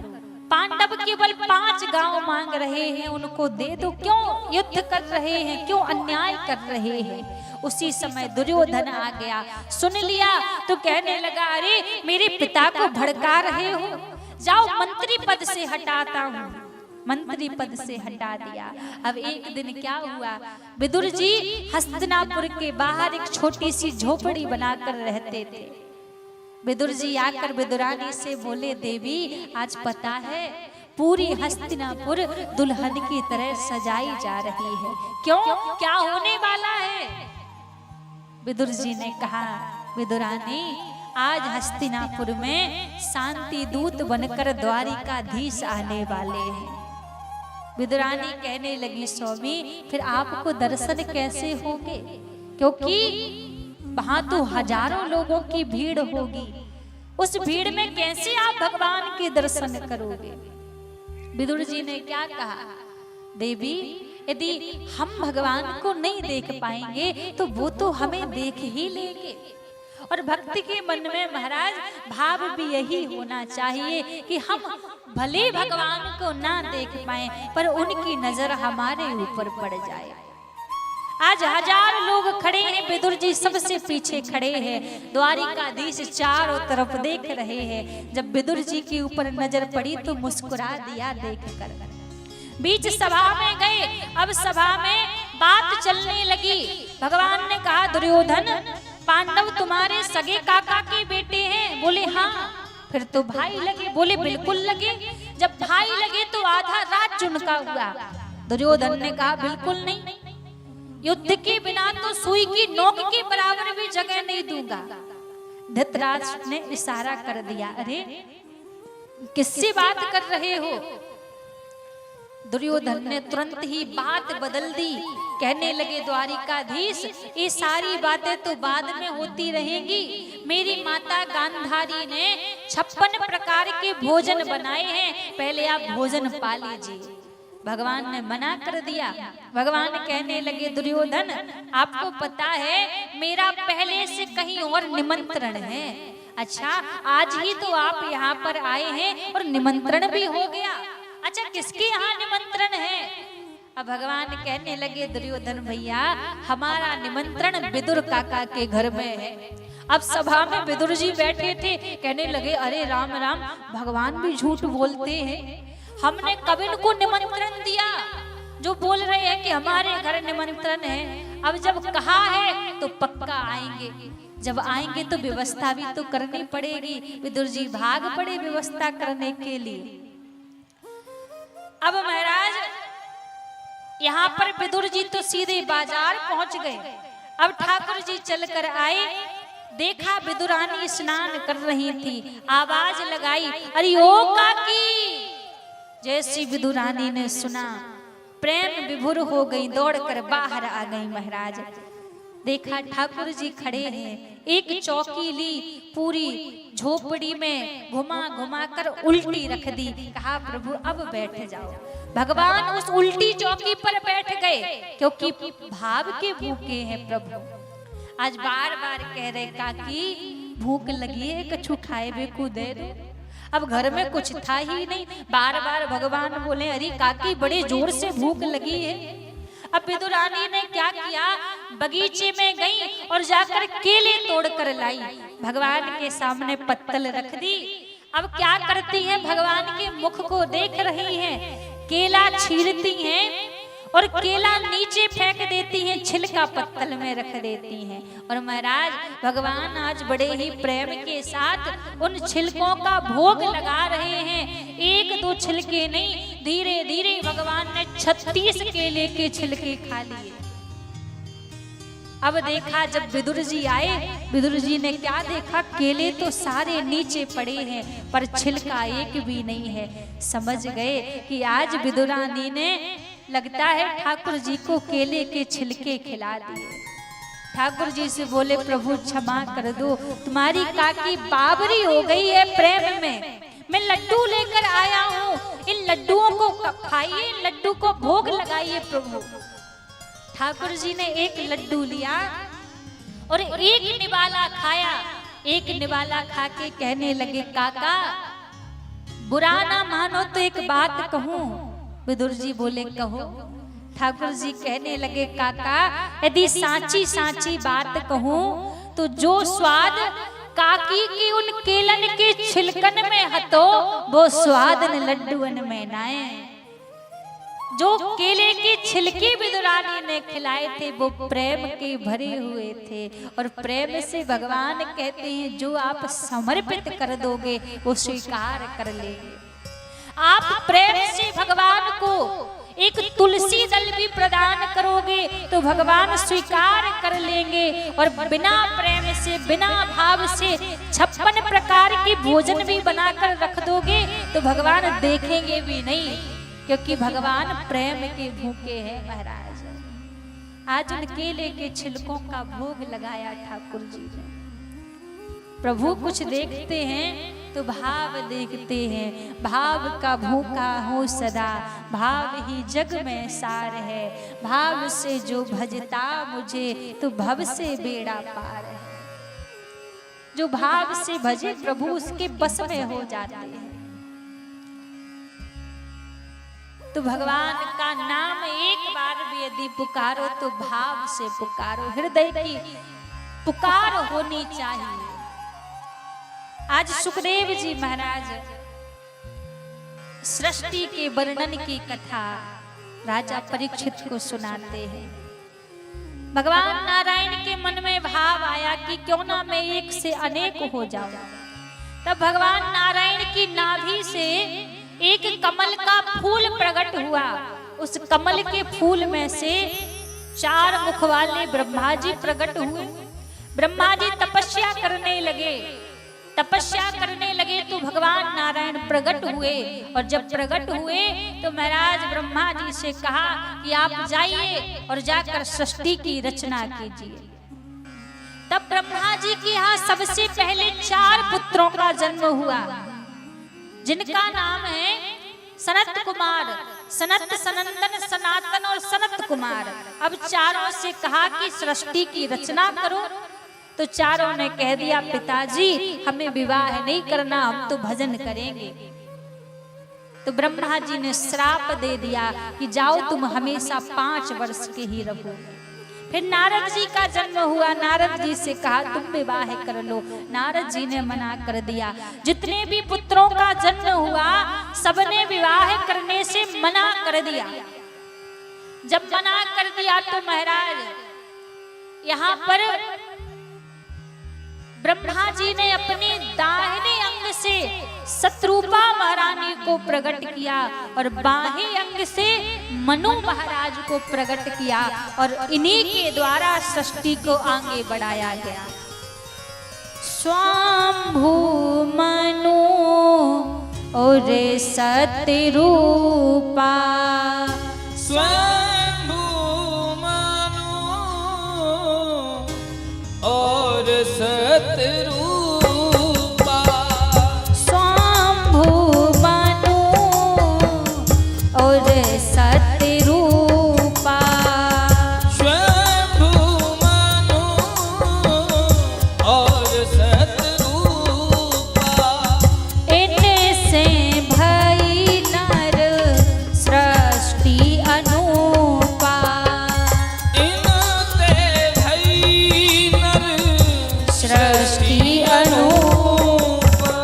Speaker 3: पांडव केवल 5 गांव मांग रहे हैं, उनको दे दो, क्यों युद्ध कर रहे हैं, क्यों अन्याय कर रहे हैं। उसी समय दुर्योधन आ गया, सुन लिया तो कहने लगा, अरे मेरे पिता को भड़का रहे हो, जाओ मंत्री पद से हटाता हूँ। मंत्री पद से हटा दिया। अब एक दिन क्या हुआ, विदुर जी हस्तिनापुर के बाहर एक छोटी सी झोपड़ी बनाकर रहते थे। विदुर जी आकर विदुरानी से बोले, देवी आज पता है पूरी हस्तिनापुर दुल्हन की तरह सजाई जा रही है, क्यों, क्या होने वाला है? विदुर जी ने कहा, विदुरानी आज हस्तिनापुर में शांति दूत बनकर द्वारिकाधीश आने वाले हैं। विदुरानी कहने लगी, स्वामी फिर आपको दर्शन कैसे होंगे, क्योंकि वहां तो हजारों लोगों की भीड़ होगी, उस भीड़ में कैसे आप भगवान के दर्शन करोगे? विदुर जी ने क्या कहा, देवी यदि हम भगवान को नहीं देख पाएंगे तो वो तो हमें देख ही लेंगे। और भक्ति के मन में महाराज भाव भी यही होना चाहिए कि हम भले भगवान को ना देख पाए पर उनकी नजर हमारे ऊपर पड़ जाए। आज हजार लोग खड़े हैं, विदुर जी सबसे पीछे खड़े हैं, द्वारिकाधीश चारों तरफ देख रहे हैं। जब विदुर जी के ऊपर नजर पड़ी तो मुस्कुरा दिया देखकर। बीच सभा में गए, अब सभा में बात चलने लगी। भगवान ने कहा, दुर्योधन पांडव तुम्हारे सगे काका के बेटे हैं? बोले हाँ। फिर तो भाई लगे? बोले बिल्कुल लगे। जब भाई लगे तो आधा राज्य उनका हुआ। दुर्योधन ने कहा बिल्कुल नहीं, युद्ध के बिना तो सुई की नोक के बराबर भी जगह नहीं दूंगा। धृतराष्ट्र ने इशारा कर दिया, अरे किससे बात कर रहे हो? दुर्योधन ने तुरंत ही बात बदल दी, कहने लगे, द्वारिकाधीश ये सारी बातें तो बाद में होती रहेंगी। मेरी माता गांधारी ने 56 प्रकार के भोजन बनाए हैं, पहले आप भोजन पा लीजिए। भगवान ने मना कर दिया। भगवान कहने लगे, दुर्योधन आपको पता है मेरा पहले से कहीं और निमंत्रण है। अच्छा, आज ही तो आप यहाँ पर आए हैं और निमंत्रण भी हो गया। अच्छा, किसके यहाँ निमंत्रण है? अब भगवान कहने लगे, दुर्योधन भैया हमारा निमंत्रण विदुर काका के घर में है। अब सभा में विदुर जी बैठे थे, कहने लगे, अरे राम राम, भगवान भी झूठ बोलते हैं। हमने कब इनको निमंत्रण दिया जो बोल रहे हैं कि हमारे घर निमंत्रण है? अब जब कहा है तो पक्का आएंगे, जब आएंगे तो व्यवस्था भी तो करनी पड़ेगी। विदुर जी भाग पड़े व्यवस्था करने के लिए। अब महाराज यहाँ पर विदुर जी तो सीधे बाजार पहुंच गए। अब ठाकुर जी चलकर आए, देखा विदुरानी स्नान कर रही थी, आवाज लगाई, अरे ओ काकी। जैसी विदुरानी ने सुना, प्रेम विभोर हो गई, दौड़कर बाहर आ गई। महाराज देखा ठाकुर जी खड़े हैं, एक चौकी ली, पूरी झोपड़ी में घुमा घुमा कर उल्टी रख दी। कहा, प्रभु अब बैठ जाओ। भगवान उस उल्टी चौकी पर बैठ गए, क्योंकि भाव के भूखे हैं प्रभु। आज बार बार कह रहे, काकी भूख लगी है, कछु खाए बे को दे दो। अब घर में कुछ था ही नहीं, बार बार भगवान बोले, अरे काकी बड़े जोर से भूख लगी है। अब विदुरानी ने क्या किया, बगीचे में गई और जाकर केले तोड़कर लाई, भगवान के सामने पत्तल रख दी। अब क्या करती हैं, भगवान के मुख को देख रही हैं, केला छीलती हैं और केला नीचे फेंक देती हैं, छिलका पत्तल में रख देती हैं। और महाराज भगवान आज बड़े ही प्रेम के साथ उन छिलकों का भोग लगा रहे हैं। एक दो छिलके नहीं, धीरे धीरे भगवान ने 36 केले के छिलके खा लिए। अब देखा, जब विदुर जी आए, विदुर जी ने क्या देखा, केले तो सारे नीचे पड़े हैं पर छिलका एक भी नहीं है। समझ गए कि आज विदुरानी ने लगता है ठाकुर जी को केले के छिलके खिला दिए। ठाकुर जी से बोले, प्रभु क्षमा कर दो, तुम्हारी काकी बाबरी हो गई है प्रेम में। मैं लड्डू लेकर आया हूँ, इन लड्डुओं को खाइए, लड्डू को भोग लगाइए प्रभु। ठाकुर जी ने एक लड्डू लिया और एक निवाला खाया। एक निवाला खा के कहने लगे, काका बुरा ना मानो तो एक बात कहूं। विदुर जी बोले, कहो। ठाकुर जी कहने लगे, काका यदि सांची सांची बात कहूं तो जो स्वाद काकी की उन केलन के छिलकन में हतो, वो स्वादन लड्डूअन में नाए। जो केले के छिलके विदुरानी ने खिलाए थे वो प्रेम के भरे हुए थे, और प्रेम से भगवान कहते हैं जो आप समर्पित कर दोगे वो स्वीकार कर लेंगे। आप प्रेम से भगवान को एक तुलसी दल भी प्रदान करोगे तो भगवान स्वीकार कर लेंगे, और बिना प्रेम से बिना भाव से 56 प्रकार के भोजन भी बनाकर रख दोगे तो भगवान देखेंगे भी नहीं, क्योंकि भगवान प्रेम के भूखे हैं महाराज। आज उन केले के छिलकों का भोग लगाया ठाकुर जी ने। प्रभु कुछ देखते हैं तो भाव देखते हैं, भाव का भूखा हो सदा, भाव ही जग में सार है। भाव से जो भजता मुझे तो भव से बेड़ा पार है। जो भाव से भजे प्रभु उसके बस में हो जाते हैं। तो भगवान का नाम एक बार भी यदि पुकारो तो भाव से पुकारो, हृदय की पुकार होनी चाहिए। आज सुखदेव जी महाराज सृष्टि के वर्णन की कथा राजा परीक्षित को सुनाते हैं। भगवान नारायण के मन में भाव आया कि क्यों ना मैं एक से अनेक हो जाऊं। तब भगवान नारायण की नाभि से एक कमल का फूल प्रकट हुआ। उस कमल के फूल में से 4 मुख वाले ब्रह्मा जी प्रकट हुए। ब्रह्मा जी तपस्या करने लगे। तपस्या करने लगे तो भगवान नारायण प्रकट हुए, और जब प्रकट हुए तो महाराज ब्रह्मा जी से कहा कि आप जाइए और जाकर सृष्टि की रचना कीजिए। तब ब्रह्मा जी के यहाँ सबसे पहले 4 पुत्रों का जन्म हुआ, जिनका नाम है सनत कुमार, सनत, सनंदन, सनातन और सनत कुमार। अब चारों से कहा कि सृष्टि की रचना करो, तो चारों ने कह दिया पिताजी हमें विवाह नहीं करना, हम तो भजन करेंगे। तो ब्रह्मा जी ने श्राप दे दिया कि जाओ तुम हमेशा 5 वर्ष के ही रहो। फिर नारद जी का जन्म हुआ। नारद जी से कहा तुम विवाह कर लो। नारद जी ने मना कर दिया। जितने भी पुत्रों का जन्म हुआ सबने विवाह करने से मना कर दिया। जब मना कर दिया तो महाराज यहाँ पर ब्रह्मा जी ने अपने दाहिने अंग से शत्रुपा महारानी को प्रकट किया और बाएं अंग से मनु महाराज को प्रकट किया, और इन्हीं के द्वारा सृष्टि को आगे बढ़ाया गया। स्वाम्भु मनु और सतरूपा,
Speaker 1: स्वयंभू मनु और सतरूपा,
Speaker 3: स्वाम्भु मनु और सतरूपा,
Speaker 1: स्वयंभू मनु और सतरूपा,
Speaker 3: इनसे भई नर सृष्टि अनूपा,
Speaker 1: इनते भई नर
Speaker 3: सृष्टि अनूपा।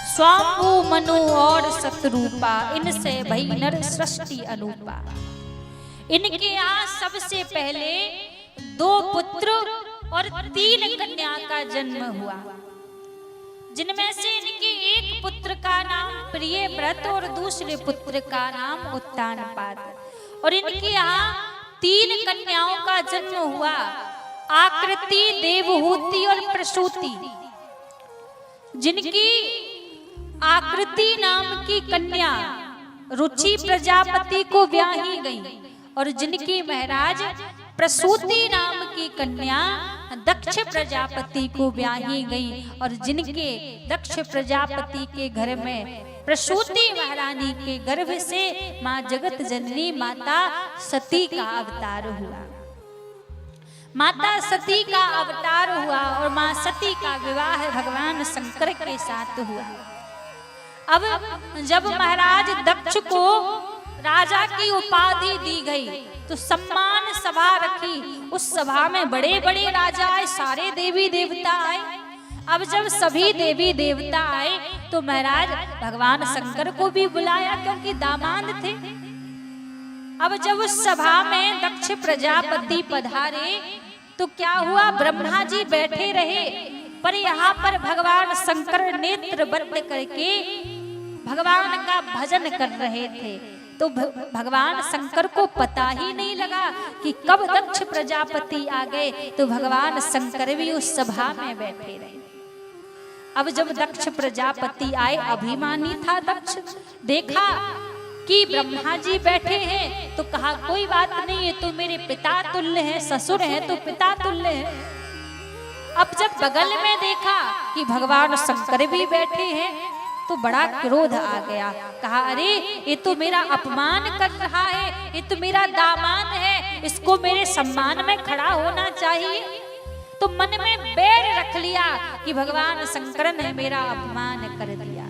Speaker 3: स्वाम्भु मनु और सतरूपा, इनसे भई नर सृष्टि अनूपा। इनके यहाँ सबसे पहले 2 पुत्र और 3 कन्या का जन्म हुआ, जिनमें से इनके एक पुत्र का नाम प्रियव्रत और दूसरे पुत्र का नाम उत्तानपाद, और इनके यहाँ 3 कन्याओं का जन्म हुआ, आकृति, देवहूति और प्रसूति। जिनकी आकृति नाम की कन्या रुचि प्रजापति को ब्याही गई, और जिनकी महाराज प्रसूति नाम की कन्या दक्ष प्रजापति को ब्याही गई, और जिनके दक्ष प्रजापति के घर में प्रसूति महारानी के गर्भ से मां जगत जननी माता सती का अवतार हुआ। माता सती का अवतार हुआ और मां सती का विवाह भगवान शंकर के साथ हुआ। अब जब महाराज दक्ष को राजा की उपाधि दी गई तो सम्मान सभा रखी। उस सभा में बड़े बड़े राजा आए, सारे देवी देवता आए, अब जब सभी देवी देवता आए तो महाराज भगवान शंकर को भी बुलाया क्योंकि दामाद थे। अब जब उस सभा में दक्ष प्रजापति पधारे तो क्या हुआ, ब्रह्मा जी बैठे रहे पर यहाँ पर भगवान शंकर नेत्र बंद करके भगवान का भजन कर रहे थे। तो भगवान शंकर को पता ही नहीं लगा कि कब दक्ष प्रजापति आ गए, तो भगवान शंकर भी उस सभा में बैठे रहे। अब जब दक्ष प्रजापति आए, अभिमानी था दक्ष, देखा कि ब्रह्मा जी बैठे हैं तो कहा कोई बात नहीं, ये तो मेरे पिता तुल्य है, ससुर है तो पिता तुल्य है। अब जब बगल में देखा कि भगवान शंकर भी बैठे हैं तो बड़ा क्रोध आ गया, कहा अरे ये तो मेरा अपमान कर रहा है, ये तो मेरा दामाद है, इसको मेरे सम्मान में खड़ा होना चाहिए। तो मन में बैर रख लिया कि भगवान शंकर ने मेरा अपमान कर दिया।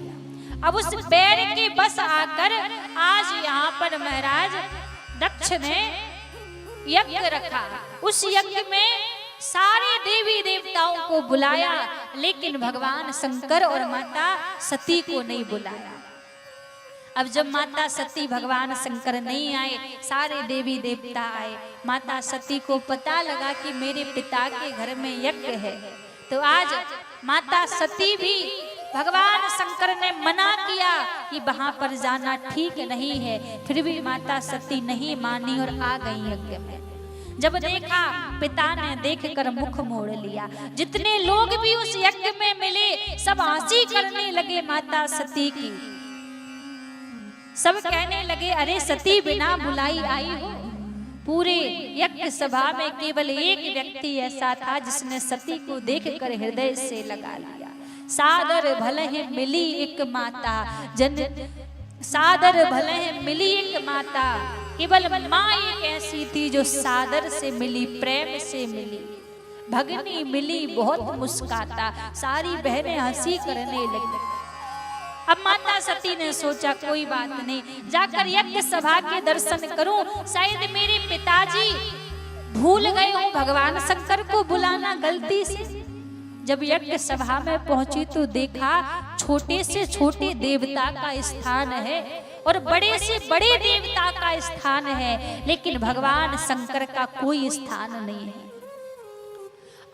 Speaker 3: अब उस बैर के बस आकर आज यहाँ पर महाराज दक्ष ने यज्ञ रखा। उस यज्ञ में सारे देवी देवताओं को बुलाया, लेकिन भगवान शंकर और माता सती को नहीं बुलाया। अब जब माता सती भगवान शंकर नहीं आए, सारे देवी देवता आए। माता सती को पता लगा कि मेरे पिता के घर में यज्ञ है, तो आज माता सती भी भगवान शंकर ने मना किया कि वहां पर जाना ठीक नहीं है, फिर भी माता सती नहीं मानी और आ गई यज्ञ में। जब देखा, पिता ने देखकर मुख मोड़ लिया। जितने लोग भी उस यज्ञ में मिले सब हंसी करने लगे माता सती की। सब कहने लगे अरे सती बिना बुलाई आई हो। पूरे यज्ञ सभा में केवल एक व्यक्ति ऐसा था जिसने सती को देखकर हृदय से लगा लिया। सादर भले मिली एक माता, जन सादर भले मिली एक माता, केवल माँ एक ऐसी थी जो सादर से मिली, प्रेम से मिली। भगनी मिली बहुत मुस्काता, सारी बहनें हंसी करने लगी। अब माता सती ने सोचा कोई बात नहीं, जाकर यज्ञ सभा के दर्शन करूं, शायद मेरे पिताजी भूल गए हो भगवान शंकर को बुलाना गलती से। जब यज्ञ सभा में पहुंची तो देखा छोटे से छोटे देवता का स्थान है और बड़े से बड़े देवता का स्थान है, लेकिन भगवान शंकर का कोई स्थान नहीं है।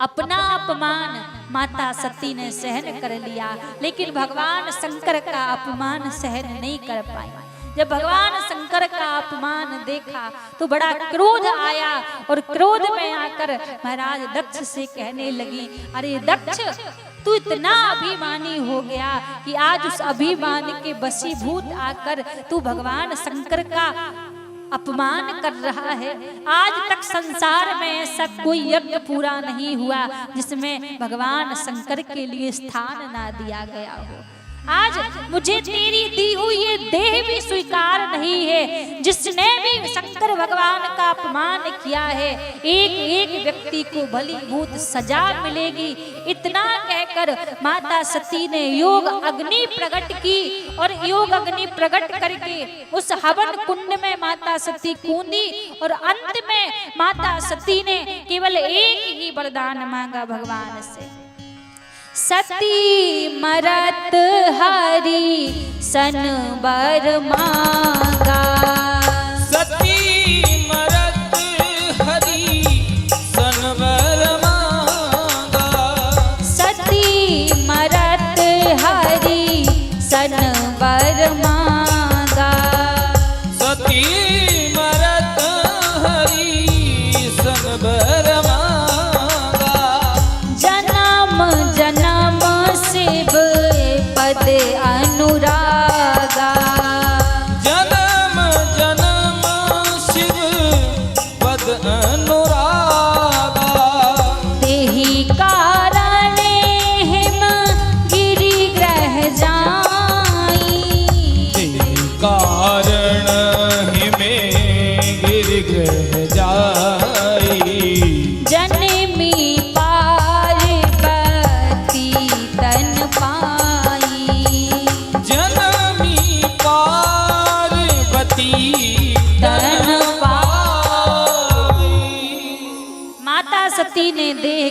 Speaker 3: अपना अपमान माता सती ने सहन कर लिया, लेकिन भगवान शंकर का अपमान सहन नहीं कर पाई। जब भगवान शंकर का अपमान देखा तो बड़ा क्रोध आया और क्रोध में आकर महाराज दक्ष से कहने लगी, अरे दक्ष तू इतना अभिमानी हो गया कि आज उस अभिमान के वशीभूत आकर तू भगवान शंकर का अपमान कर रहा है। आज तक संसार में ऐसा कोई यज्ञ पूरा नहीं हुआ जिसमें भगवान शंकर के लिए स्थान ना दिया गया हो। आज मुझे तेरी दी हुई ये देह भी स्वीकार नहीं है। जिसने भी शंकर भगवान का अपमान किया है, एक एक व्यक्ति को भली भूत सजा मिलेगी। इतना कहकर माता सती ने योग अग्नि प्रकट की और योग अग्नि प्रकट करके उस हवन कुंड में माता सती कूदी और अंत में माता सती ने केवल एक ही वरदान मांगा भगवान से, सती मरत हरि सन बर मांगा।
Speaker 1: सती मरत हरि सन बर मांगा।
Speaker 3: सती मरत हरि सन बर मांगा।
Speaker 1: सती मरत हरि सन बर मांगा।
Speaker 3: जन्म शिव पद अनुरागा।
Speaker 1: जन्म जन्म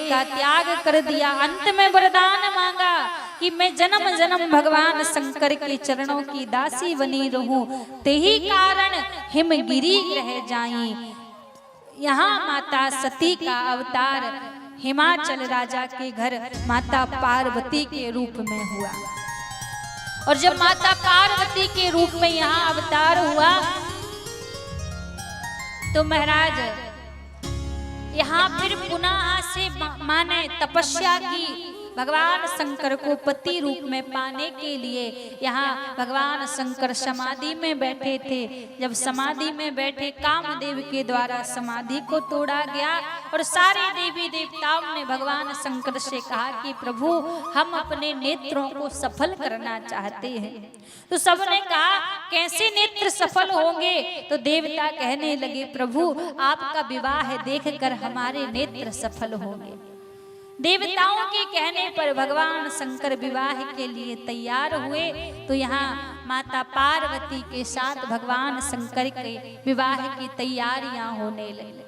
Speaker 3: का त्याग कर दिया। अंत में वरदान मांगा कि मैं जन्म जन्म भगवान शंकर के चरणों की दासी बनी रहूं, तेही कारण हिमगिरी रह जाई। यहाँ माता सती का अवतार हिमाचल राजा के घर माता पार्वती के रूप में हुआ। और जब माता पार्वती के रूप में यहाँ अवतार हुआ तो महाराज यहाँ फिर पुनः से माने तपस्या की। भगवान शंकर को पति रूप में पाने के लिए यहाँ भगवान शंकर समाधि में बैठे थे। जब समाधि में बैठे कामदेव के द्वारा समाधि को तोड़ा गया और सारे देवी देवताओं ने भगवान शंकर से कहा कि प्रभु हम अपने नेत्रों को सफल करना चाहते हैं। तो सबने कहा कैसे नेत्र सफल होंगे? तो देवता कहने लगे प्रभु आपका विवाह देखकर हमारे नेत्र सफल होंगे। देवताओं के कहने पर भगवान शंकर विवाह के लिए तैयार हुए। तो यहाँ माता पार्वती के साथ भगवान शंकर के विवाह की तैयारियां होने लगी।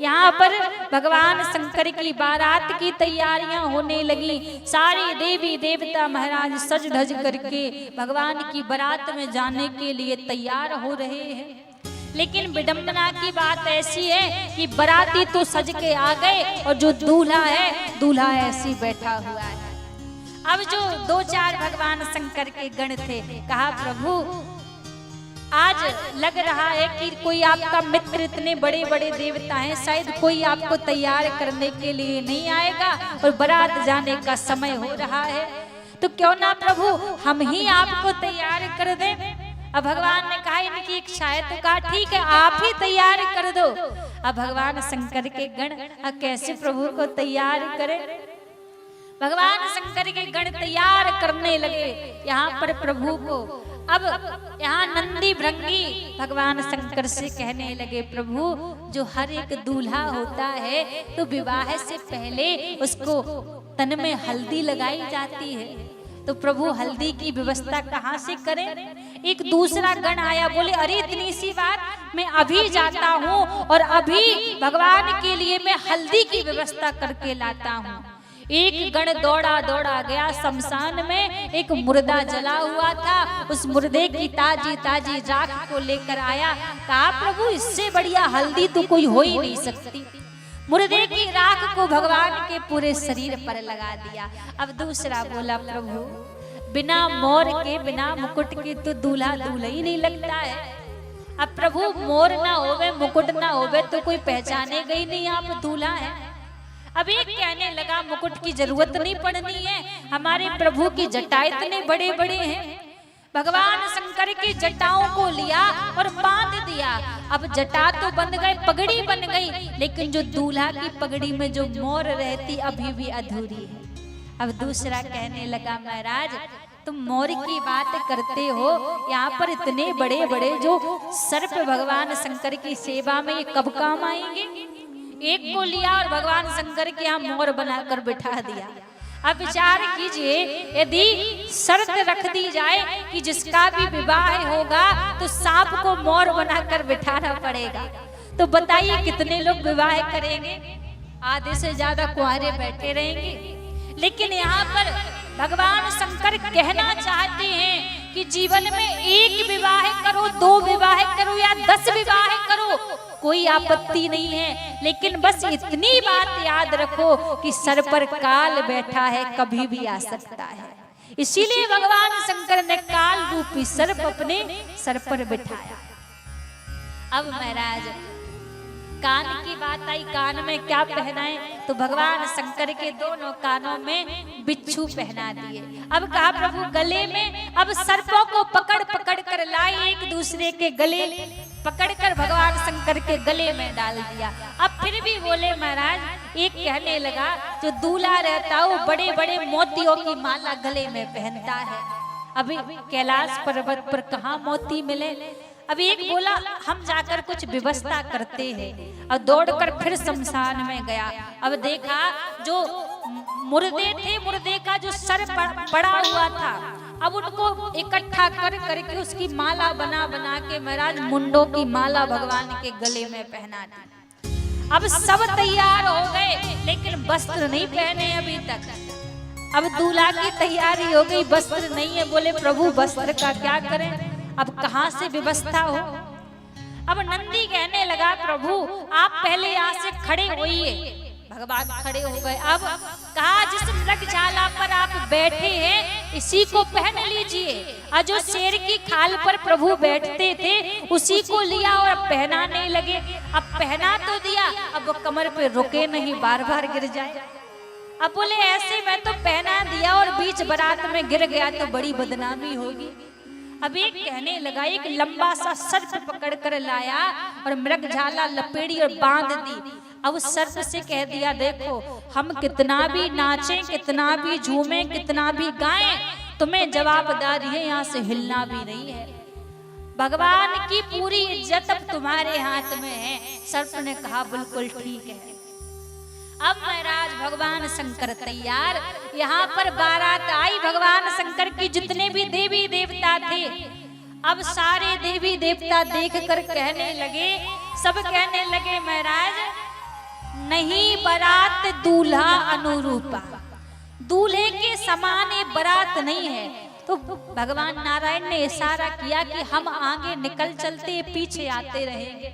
Speaker 3: यहाँ पर भगवान शंकर की बारात की तैयारियां होने लगी। सारे देवी देवता महाराज सज धज करके भगवान की बारात में जाने के लिए तैयार हो रहे हैं। लेकिन विडंबना की बात ऐसी है कि बराती तो सज के आ गए और जो दूल्हा है दूल्हा ऐसी बैठा हुआ है। अब जो दो चार भगवान शंकर के गण थे कहा प्रभु आज लग रहा है कि कोई आपका मित्र, इतने बड़े बड़े देवता हैं, शायद कोई आपको तैयार करने के लिए नहीं आएगा और बारात जाने का समय हो रहा है, तो क्यों ना प्रभु हम ही आपको तैयार कर दें। अब भगवान ने कहा इनकी इच्छा है तो कहा ठीक है आप ही तैयार कर दो। अब भगवान शंकर के गण कैसे प्रभु को तैयार करें? भगवान शंकर के गण तैयार करने लगे यहाँ पर प्रभु को। अब यहाँ नंदी भृंगी भगवान शंकर से कहने लगे प्रभु जो हर एक दूल्हा होता है तो विवाह से पहले उसको तन में हल्दी लगाई जाती है, तो प्रभु हल्दी की व्यवस्था कहाँ से करें? एक दूसरा गण आया, बोले अरे इतनी सी बात, मैं अभी जाता हूँ और अभी भगवान के लिए मैं हल्दी की व्यवस्था करके लाता हूँ। एक गण दौड़ा दौड़ा गया शमशान में, एक मुर्दा जला हुआ था, उस मुर्दे की ताजी ताजी राख को लेकर आया। कहा प्रभु इससे बढ़िया हल्दी तो कोई हो ही नहीं सकती। मुर्दे की राख को भगवान के पूरे शरीर पर लगा दिया। अब दूसरा बोला प्रभु बिना मोर के बिना मुकुट के तो दूल्हा दूल्हा ही नहीं लगता है। अब प्रभु मोर ना होवे मुकुट ना होवे तो कोई पहचाने गई नहीं आप दूल्हा है। अब एक कहने लगा मुकुट की जरूरत नहीं पड़नी है, हमारे प्रभु की जटाएं इतने बड़े बड़े हैं। भगवान शंकर की जटाओं को लिया और बांध दिया। अब जटा तो बन गए, पगड़ी बन गई, लेकिन जो दूल्हा की पगड़ी में जो मोर रहती अभी भी अधूरी है। अब दूसरा कहने लगा महाराज तुम मोर की बात करते हो, यहाँ पर इतने बड़े बड़े जो सर्प भगवान शंकर की सेवा में ये कब काम आएंगे? एक को लिया और भगवान शंकर के यहाँ मोर बनाकर बिठा दिया। अब विचार कीजिए यदि शर्त रख दी जाए कि जिसका भी विवाह होगा तो सांप को मोर बनाकर बिठाना पड़ेगा, तो बताइए कितने लोग विवाह करेंगे? आधे से ज्यादा कुंवारे बैठे रहेंगे। लेकिन यहाँ पर भगवान शंकर कहना चाहते हैं कि जीवन में एक विवाह करो, 2 विवाह करो या 10 विवाह करो, कोई आपत्ति नहीं है, लेकिन बस इतनी बात याद रखो कि सर पर काल बैठा है, कभी भी आ सकता है। इसीलिए भगवान शंकर ने काल रूपी सर्प अपने सर पर बिठाया। अब महाराज कान की बात आई, कान में क्या पहनाए? तो भगवान शंकर के दोनों कानों में बिच्छू पहना दिए। अब कहा प्रभु गले में, अब सर्पों को पकड़ पकड़ कर लाए, एक दूसरे के गले पकड़कर भगवान शंकर के गले में डाल दिया। अब फिर भी बोले महाराज, एक कहने लगा जो दूल्हा रहता है वो बड़े बड़े मोतियों की माला गले में पहनता है, अभी कैलाश पर्वत पर कहाँ मोती मिले। अब एक बोला हम जाकर कुछ व्यवस्था करते हैं, और दौड़कर फिर शमशान में गया। अब देखा जो मुर्दे थे, मुर्दे का जो सर पड़ा हुआ था, अब उनको इकट्ठा कर करके उसकी माला बना बना के महाराज मुंडों की माला भगवान के गले में पहना दी। अब सब तैयार हो गए लेकिन वस्त्र नहीं पहने अभी तक। अब दूल्हा की तैयारी हो गई, वस्त्र नहीं है। बोले प्रभु वस्त्र का क्या करें, अब कहाँ से व्यवस्था हो। अब नंदी कहने लगा प्रभु आप पहले यहाँ से खड़े होइए। भगवान खड़े हो गए। अब कहा जिस मृगशाला पर आप बैठे हैं इसी को पहन लीजिए। और जो शेर की खाल पर प्रभु बैठते थे उसी को लिया और पहनाने लगे। अब पहना तो दिया, अब वो कमर पे रुके नहीं, बार बार गिर जाए। अब बोले ऐसे मैं तो पहना दिया और बीच बारात में गिर गया तो बड़ी बदनामी होगी। अब एक कहने लगा, एक लंबा सा सर्प पकड़ कर लाया और मृगशाला लपेड़ी और बांध दी। अब उस सर्प से कह दिया देखो हम कितना भी नाचें, कितना भी झूमें, कितना भी गाएं, तुम्हें जवाबदारी है यहाँ से हिलना भी नहीं है। भगवान की पूरी इज्जत अब तुम्हारे हाथ में है। सर्प ने कहा बिल्कुल ठीक है। अब महाराज भगवान शंकर तैयार, यहाँ पर बारात आई भगवान शंकर की। जितने भी देवी देवता थे अब सारे देवी देवता देख कर कहने लगे, सब कहने लगे महाराज नहीं बारात दूल्हा अनुरूपा, दूल्हे के समान ये बारात नहीं है। तो भगवान नारायण ने इशारा किया कि हम आगे निकल चलते पीछे आते रहेंगे।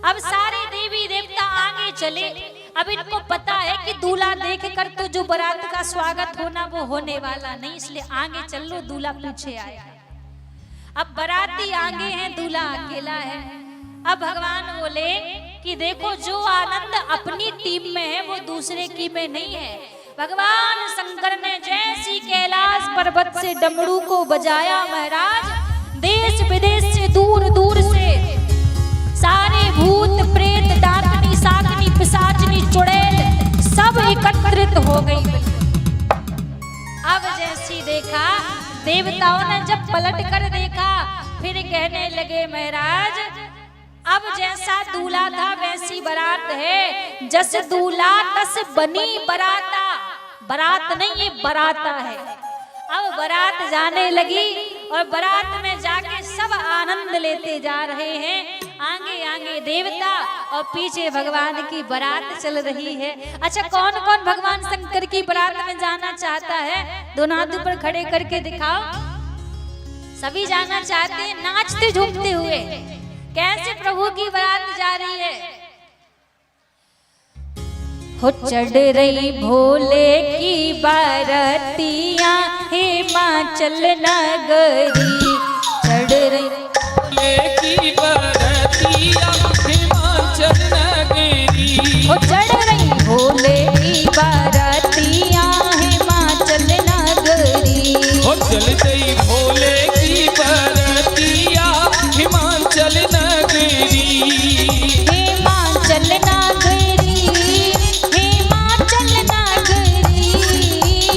Speaker 3: अब सारे देवी देवता आगे चले। अब इनको पता है कि दूल्हा देख कर तो जो बारात का स्वागत होना वो होने वाला नहीं, इसलिए आगे चल लो, दूल्हा पीछे आया। अब बाराती आगे हैं, दूल्हा अकेला है। अब भगवान बोले कि देखो जो आनंद अपनी टीम में है वो दूसरे की में नहीं है। भगवान शंकर ने जैसी कैलाश पर्वत से डमरू को बजाया महाराज, देश विदेश से दूर दूर से सारे भूत प्रेत डाकनी साकनी पिशाचनी चुड़ैल सब एकत्रित हो गई। अब जैसी देखा देवताओं ने जब पलट कर देखा फिर कहने लगे महाराज अब जैसा दूल्हा था वैसी बारात है, जस दूल्हा तस बनी बराता। बारात नहीं ये बराता है। अब बारात जाने लगी और बारात में जाके सब आनंद लेते जा रहे हैं। आगे आगे देवता और पीछे भगवान की बारात चल रही है। अच्छा कौन कौन भगवान शंकर की बारात में जाना चाहता है? दोनों हाथ ऊपर खड़े करके दिखाओ। सभी जाना चाहते हैं नाचते झूमते हुए। कैसे प्रभु की बारात जा रही है? हो चढ़ रही भोले की बारातियां हिमाचल नगरी, चढ़ रही
Speaker 1: भोले की बारातियां हिमाचल नगरी।
Speaker 3: हो चढ़ रही भोले की बारातियां हिमाचल नगरी।
Speaker 1: हो चल गई भोले की बारातियां हिमाचल नगरी।
Speaker 3: हिमाचल नगरी, हिमाचल नगरी।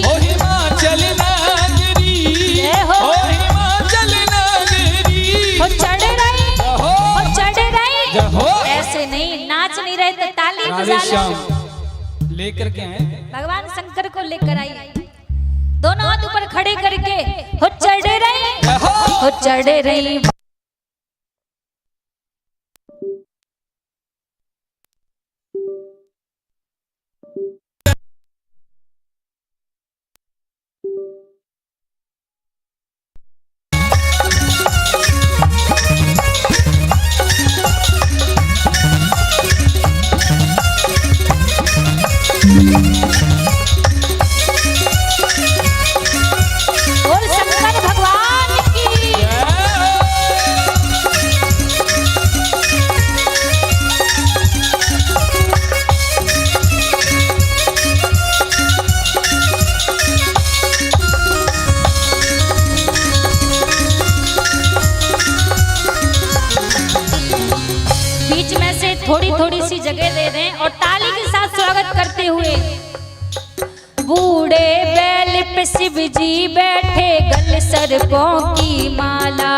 Speaker 1: ओ हिमाचल नगरी, ओ हिमाचल नगरी।
Speaker 3: हो चढ़ रही, हो चढ़ रही।
Speaker 1: जहो।
Speaker 3: ऐसे नहीं, नाच नहीं रहे तो ताली
Speaker 1: राधे
Speaker 3: बजा लो।
Speaker 1: श्याम लेकर के आए
Speaker 3: भगवान शंकर को लेकर आई। दोनों हाथ ऊपर खड़े करके हो चढ़ रही, हो चढ़ रही। और शंकर भगवान की बीच में से थोड़ी थोड़ी सी जगह दे दें और ताली के साथ स्वागत करते हुए। बूढ़े बैल पे शिव जी बैठे गल सर्पों की माला।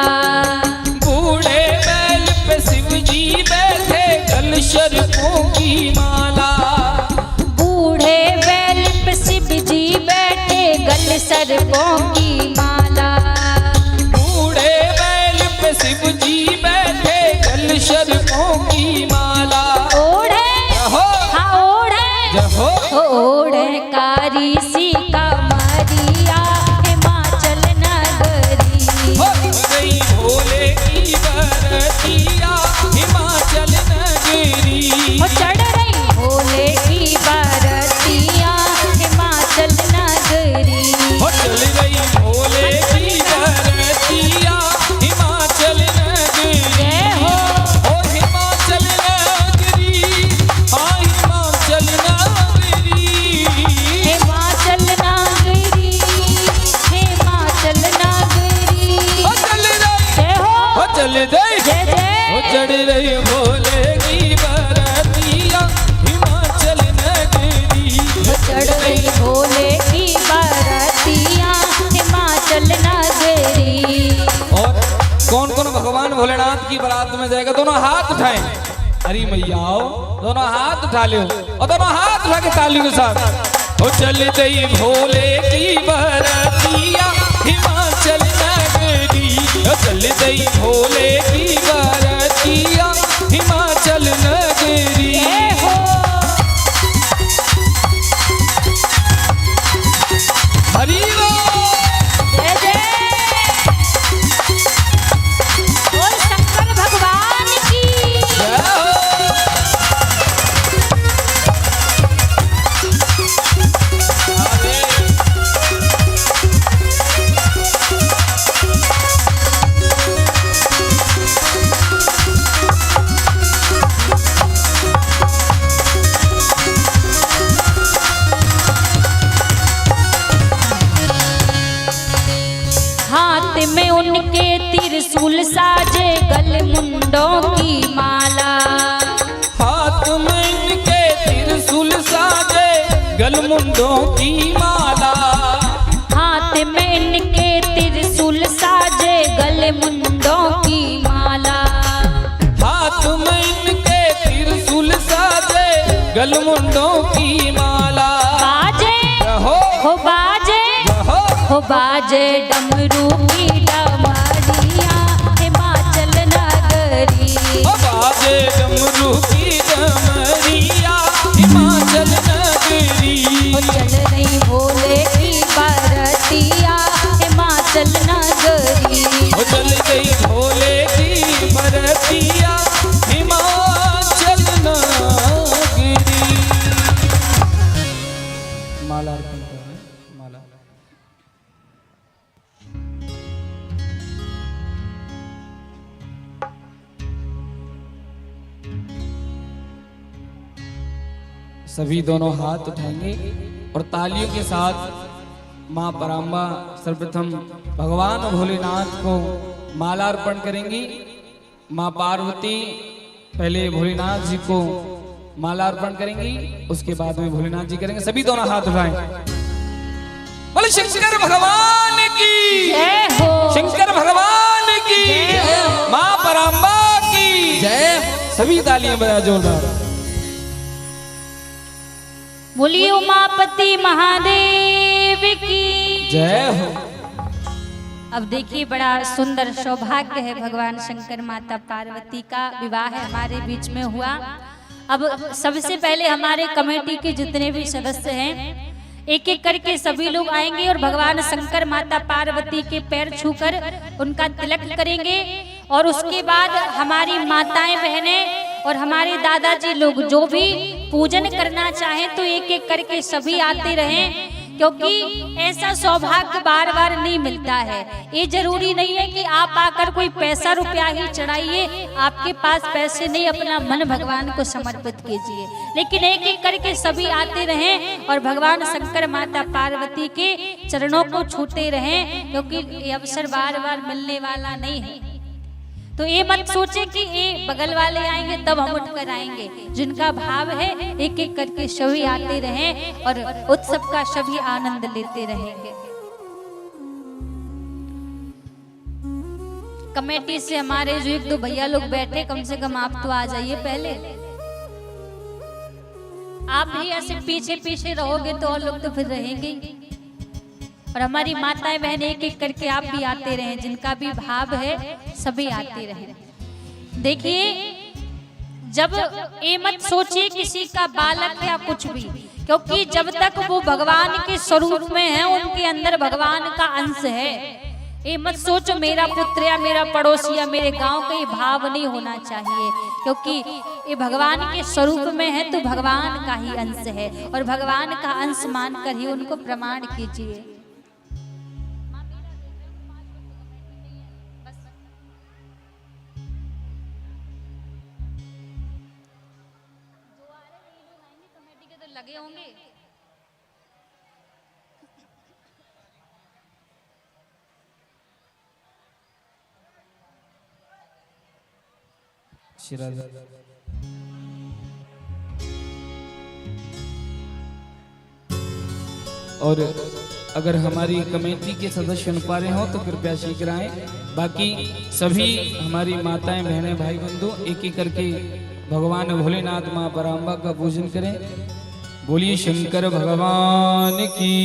Speaker 1: बूढ़े बैल पे शिव जी बैठे गल सर्पों की माला।
Speaker 3: बूढ़े बैल पे शिव जी बैठे गल सर्पों की माला।
Speaker 1: बूढ़े बैल पे शिव जी बैठे गल सर्पों की माला।
Speaker 3: ओढ़े कारी सी कमरिया हिमाचल नगरी।
Speaker 1: हो गई भोले की बरतिया हिमाचल नगरी।
Speaker 3: हो चढ़ रही भोले की बरतिया हिमाचल नगरी।
Speaker 1: हो चल गई भोले की बरतिया हिमाचल नगरी।
Speaker 3: जय हो
Speaker 1: ओ हिमाचल नगरी, हाँ हिमाचल नगरी।
Speaker 3: हिमाचल नगरी, हिमाचल नगरी।
Speaker 1: हो चल गई,
Speaker 3: जय हो
Speaker 1: हो चल गई,
Speaker 3: जय
Speaker 1: हो
Speaker 3: जय।
Speaker 1: चढ़ रही भोले की बरतिया हिमाचल नगरी।
Speaker 3: हो चढ़ रही भोले की बरतिया हिमाचल नगरी।
Speaker 1: और कौन कौन भगवान भोलेनाथ की बारात में जाएगा? दोनों हाथ उठाएं। अरे मैया आओ, दोनों हाथ उठा लो और दोनों हाथ उठा के तालियों के साथ। हो चल गई भोले की बरतिया हिमाचल नगरी। हो चल गई भोले की बरतिया हिमाचल नगरी।
Speaker 3: जय हो
Speaker 1: हरि बोल।
Speaker 3: जय जय। बोल शंकर भगवान की।
Speaker 1: जय हो।
Speaker 3: हाथ में उनके त्रिशूल साजे गल मुंडों की माला।
Speaker 1: हाथ में इनके त्रिशूल साजे गलमुंडों की माला।
Speaker 3: हाथ में इनके त्रिशूल साजे गल मुंडों की माला।
Speaker 1: हाथ में इनके त्रिशूल साजे गलमुंडों की माला।
Speaker 3: बाजे
Speaker 1: रहो
Speaker 3: हो बाजे
Speaker 1: रहो,
Speaker 3: हो बाजे डमरू की डमरिया हिमाचल नगरी।
Speaker 1: ओ बाजे डमरू की डमरिया हिमाचल नगरी।
Speaker 3: हो चल रही भोले की बरतिया हिमाचल नगरी।
Speaker 1: हो चल गई भोले की बरतिया हिमाचल नगरी। माला अर्पण करें, माला। सभी दोनों हाथ उठाएंगे और तालियों के साथ माँ पराम्बा सर्वप्रथम भगवान भोलेनाथ को माला अर्पण करेंगी। माँ पार्वती पहले भोलेनाथ जी को माला अर्पण करेंगी, उसके बाद में भोलेनाथ जी करेंगे। सभी दोनों हाथ उठाएं। बोले शंकर भगवान की
Speaker 3: जय हो
Speaker 1: शंकर भगवान की
Speaker 3: जय हो।
Speaker 1: माँ पराम्बा की जय। सभी तालियां बजा जोरदार।
Speaker 3: बोलिए उमापति महादेव की
Speaker 1: जय हो।
Speaker 3: अब देखिए बड़ा सुंदर सौभाग्य है, भगवान शंकर माता पार्वती का विवाह हमारे बीच में हुआ। अब सबसे पहले हमारे कमेटी के जितने भी सदस्य हैं एक एक करके सभी लोग आएंगे और भगवान शंकर माता पार्वती के पैर छूकर उनका तिलक करेंगे। और उसके बाद हमारी माताएं बहनें और हमारे दादाजी लोग जो भी पूजन करना चाहें तो एक एक करके सभी आते रहें, क्योंकि ऐसा सौभाग्य बार बार नहीं मिलता है। ये जरूरी नहीं है कि आप आकर कोई पैसा रुपया ही चढ़ाइए, आपके पास पैसे नहीं, अपना मन भगवान को समर्पित कीजिए। लेकिन एक एक करके सभी आते रहें और भगवान शंकर माता पार्वती के चरणों को छूते रहें, क्योंकि ये अवसर बार बार मिलने वाला नहीं है। तो ये मत सोचे कि ये बगल वाले आएंगे तब हम उठकर आएंगे। जिनका भाव है एक एक करके सभी आते रहें और उत्सव का सभी आनंद लेते रहेंगे। कमेटी से हमारे जो एक दो भैया लोग बैठे, कम से कम आप तो आ जाइए पहले। आप ही ऐसे पीछे पीछे रहोगे तो और लोग तो फिर रहेंगे। और हमारी माताएं बहन एक एक करके आप भी आते रहें, जिनका भी भाव है सभी आते रहें। देखिए, जब ये मत सोचिए किसी का बालक या कुछ भी, क्योंकि जब तक वो भगवान के स्वरूप में है, उनके अंदर भगवान का अंश है। ये मत सोचो मेरा पुत्र या मेरा पड़ोसी या मेरे गांव का ये भाव नहीं होना चाहिए, क्योंकि ये भगवान के स्वरूप में है तो भगवान का ही अंश है, और भगवान का अंश मानकर ही उनको प्रमाण कीजिए। लगे होंगे
Speaker 1: और अगर हमारी कमेटी के सदस्य सुन पा रहे हो तो कृपया शीघ्र आए। बाकी सभी हमारी माताएं बहनें भाई बंधु एक एक करके भगवान भोलेनाथ माँ पराम्बा का पूजन करें। बोलिए शंकर भगवान की,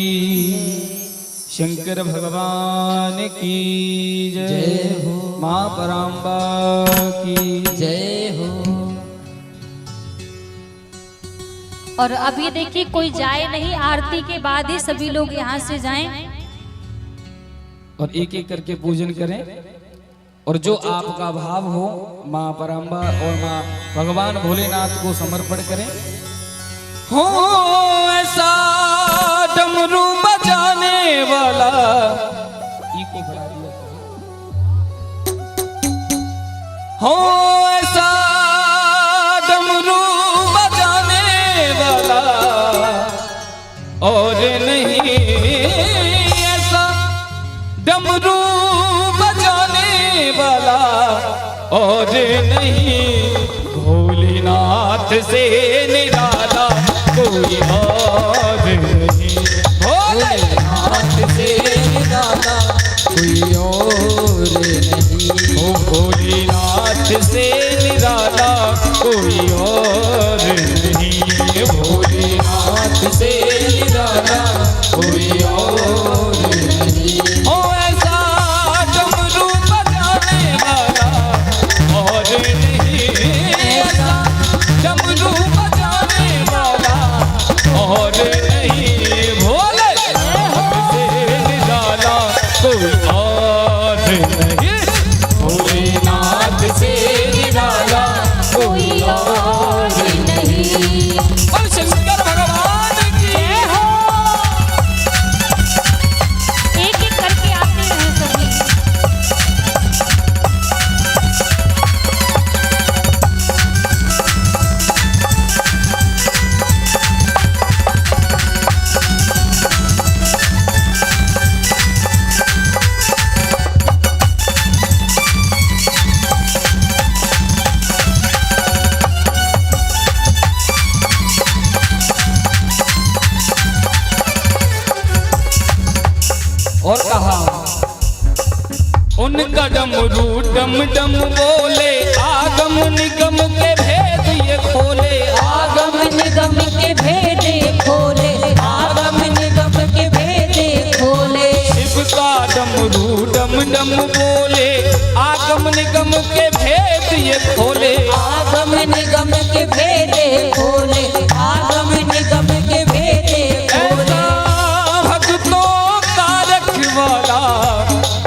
Speaker 1: शंकर भगवान की जय हो, माँ पराम्बा की जय हो।
Speaker 3: और अभी देखिए कोई जाए नहीं, आरती के बाद ही सभी लोग यहाँ से जाएं
Speaker 1: और एक एक करके पूजन करें। और जो आपका भाव हो माँ पराम्बा और माँ भगवान भोलेनाथ को समर्पण करें। हो ऐसा डमरू बजाने वाला, इको बढ़ा दिया। हो ऐसा डमरू बजाने वाला और नहीं, ऐसा डमरू बजाने वाला और नहीं, भोलेनाथ से निराला कोई और नहीं, भोलेनाथ से निराला कोई और नहीं, ओ भोलेनाथ से निराला कोई और नहीं, भोलेनाथ से निराला कोई और नहीं। ओ ऐसा डमरू बजाने वाला और नहीं, ऐसा डमरू बजाने वाला और नहीं, भोलेनाथ से निराला कोई और नहीं, भोलेनाथ से निराला कोई और नहीं। और शंकर भगवान की जय हो।
Speaker 3: एक एक करके आते हैं सभी।
Speaker 1: और कहा उनका डमरू डम डम बोले, आगम निगम के भेद ये खोले,
Speaker 2: आगम निगम के भेदे खोले, आगम निगम के भेदे खोले।
Speaker 1: शिव का डमरू डम डम बोले, आगम निगम के भेद ये खोले,
Speaker 2: आगम निगम के भेदे खोले, आगम निगम के भेदे खोले।
Speaker 1: भक्तों का रखवाला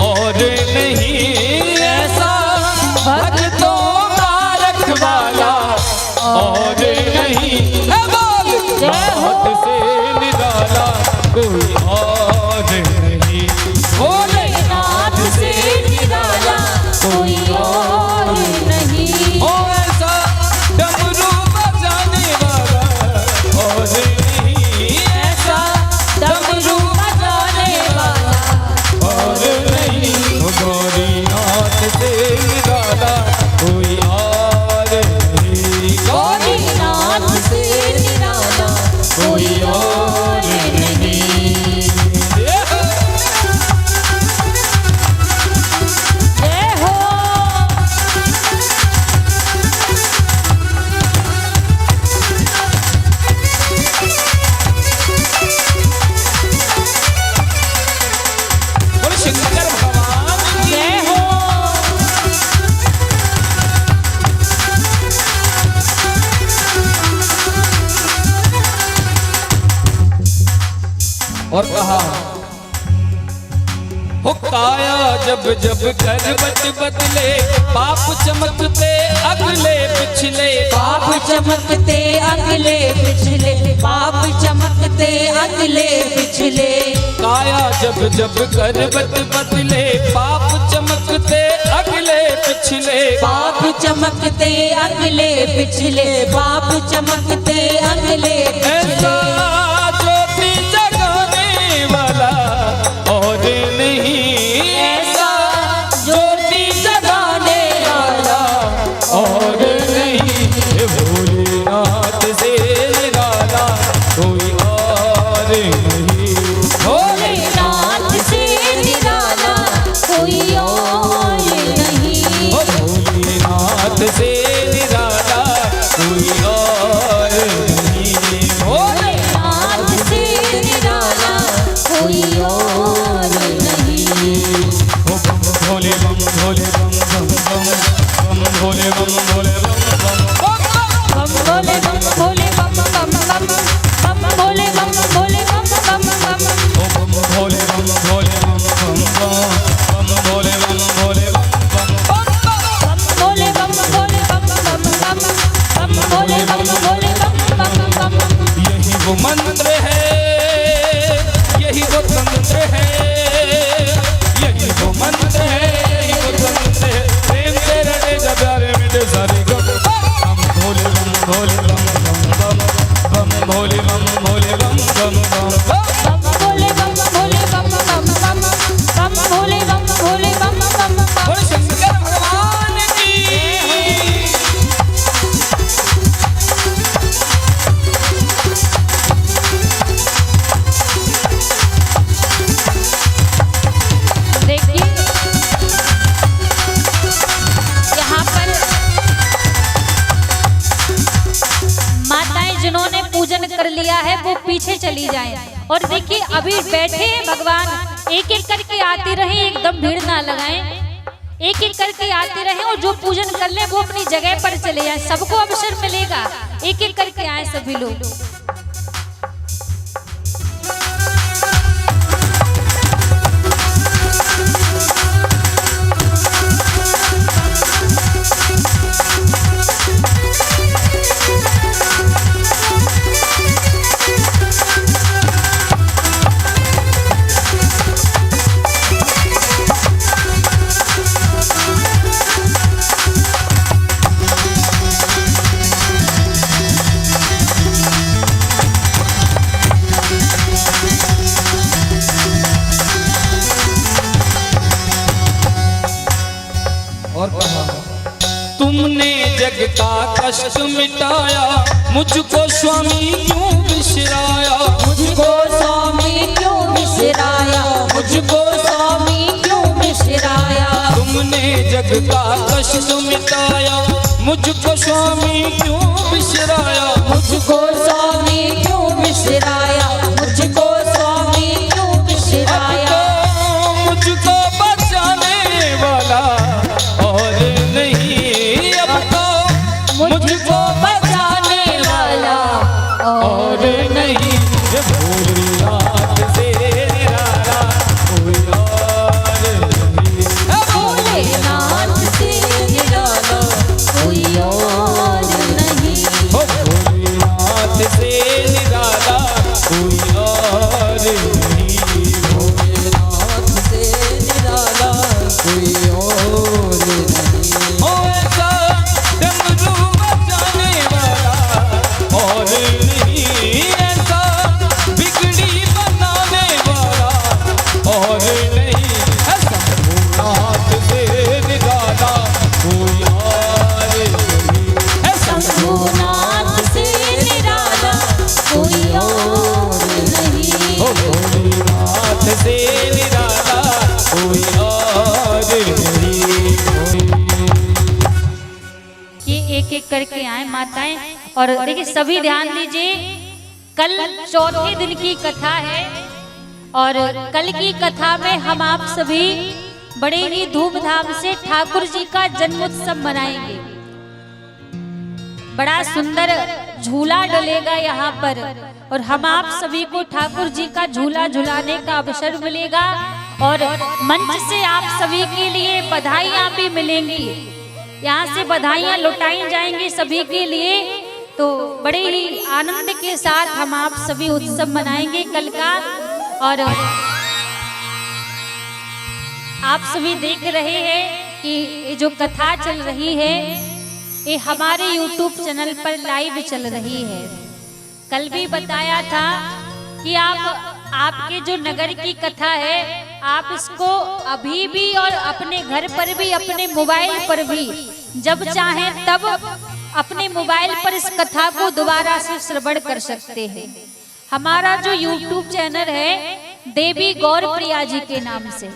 Speaker 1: और नहीं, ऐसा भक्तों का रखवाला और नहीं, भोलेनाथ से निराला कोई और नहीं, भोलेनाथ से निराला
Speaker 2: कोई और नहीं।
Speaker 1: ओ ऐसा डमरू बजाने वाला और नहीं, ऐसा
Speaker 2: डमरू बजाने वाला
Speaker 1: और नहीं, भोलेनाथ से निराला कोई और नहीं,
Speaker 2: भोलेनाथ से निराला कोई और नहीं।
Speaker 1: और कहा हो काया जब जब करवट बदले पाप चमकते अगले पिछले
Speaker 2: पाप चमकते अगले पिछले पाप चमकते अगले पिछले
Speaker 1: काया जब जब करवट बदले पाप चमकते अगले पिछले
Speaker 2: पाप चमकते अगले पिछले पाप चमकते अगले
Speaker 1: ऐसा ज्योति जगाने वाला और नहीं
Speaker 2: ऐसा ज्योति जगाने वाला
Speaker 1: और नहीं ये भोलेनाथ से निराला कोई और नहीं
Speaker 2: भोलेनाथ से निराला कोई और नहीं
Speaker 1: ओ भोलेनाथ से निराला कोई और नहीं
Speaker 2: भोलेनाथ से निराला कोई और नहीं
Speaker 1: ओ बम भोले बम भोले बम बम बम बम भोले बम भोले बम बम
Speaker 2: बम भोले बम बम बम भोले बम भोले बम
Speaker 1: ओ बम भोले बम भोले बम बम बम भोले बम भोले बम बम
Speaker 2: भोले बम भोले बम भोले बम
Speaker 1: यही वो मंत्र है यही वो तंत्र है यही वो मंत्र है यही वो तंत्र है प्रेम से रटे जब प्यारे मिटे सारे गम हम भोले बम भोले बम बम बम बम भोले बम भोले बम बम बम
Speaker 2: भोले बम भोले बम भोले बम भोले बम
Speaker 1: बोले शंकर भगवान की
Speaker 2: देखिए यहाँ पर
Speaker 3: माताएं जिन्होंने पूजन कर लिया है वो पीछे चली जाएं। और देखिए अभी बैठे हैं भगवान, एक एक करके आते रहे, एकदम भीड़ ना लगाएं, एक एक करके आते रहे और जो पूजन कर ले वो अपनी जगह पर चले जाएं। सबको अवसर मिलेगा, एक एक करके आए सभी लोग।
Speaker 1: और कहा तुमने जग का कष्ट मिटाया मुझको स्वामी क्यों बिसराया
Speaker 2: मुझको स्वामी क्यों बिसराया मुझको स्वामी क्यों बिसराया
Speaker 1: तुमने जग का कष्ट मिटाया मुझको स्वामी क्यों बिसराया
Speaker 2: मुझको स्वामी क्यों बिसराया मुझको स्वामी क्यों बिसराया
Speaker 1: मुझको बचाने वाला और नहीं अब तो
Speaker 2: मुझको बचाने वाला
Speaker 1: और नहीं ये भोलेनाथ से निराला कोई और नहीं
Speaker 2: भोलेनाथ से निराला कोई और नहीं
Speaker 1: ओ भोलेनाथ से निराला कोई और नहीं
Speaker 2: भोलेनाथ से निराला कोई और नहीं
Speaker 1: ओ ऐसा डमरू बजाने वाला और नहीं ऐसा बिगड़ी बनाने वाला और नहीं ऐसा भोलेनाथ से निराला कोई और नहीं ऐसा
Speaker 2: शंभुनाथ से निराला कोई और नहीं
Speaker 1: ओ भोलेनाथ से निराला कोई और नहीं
Speaker 3: ये एक एक करके आए माताएं। और देखिए सभी ध्यान दीजिए, कल चौथे दिन की कथा है और कल की कथा में हम आप सभी बड़े ही धूमधाम से ठाकुर जी का जन्मोत्सव मनाएंगे। बड़ा सुंदर झूला डलेगा यहाँ पर और हम आप सभी को ठाकुर जी का झूला झुलाने का अवसर मिलेगा और मंच से आप सभी के लिए बधाइयाँ भी मिलेंगी। यहाँ से बधाइयाँ लुटाई जाएंगी सभी के लिए। तो बड़े ही आनंद के साथ हम आप सभी उत्सव मनाएंगे कल का। और आप सभी देख रहे हैं कि ये जो कथा चल रही है ये हमारे YouTube चैनल पर लाइव चल रही है। कल भी बताया था कि आपके जो नगर की कथा है आप इसको अभी भी और अपने घर पर भी, अपने मोबाइल पर भी जब चाहें तब अपने मोबाइल पर इस कथा को दोबारा से श्रवण कर सकते हैं। हमारा जो YouTube चैनल है देवी गौरप्रिया जी के नाम से,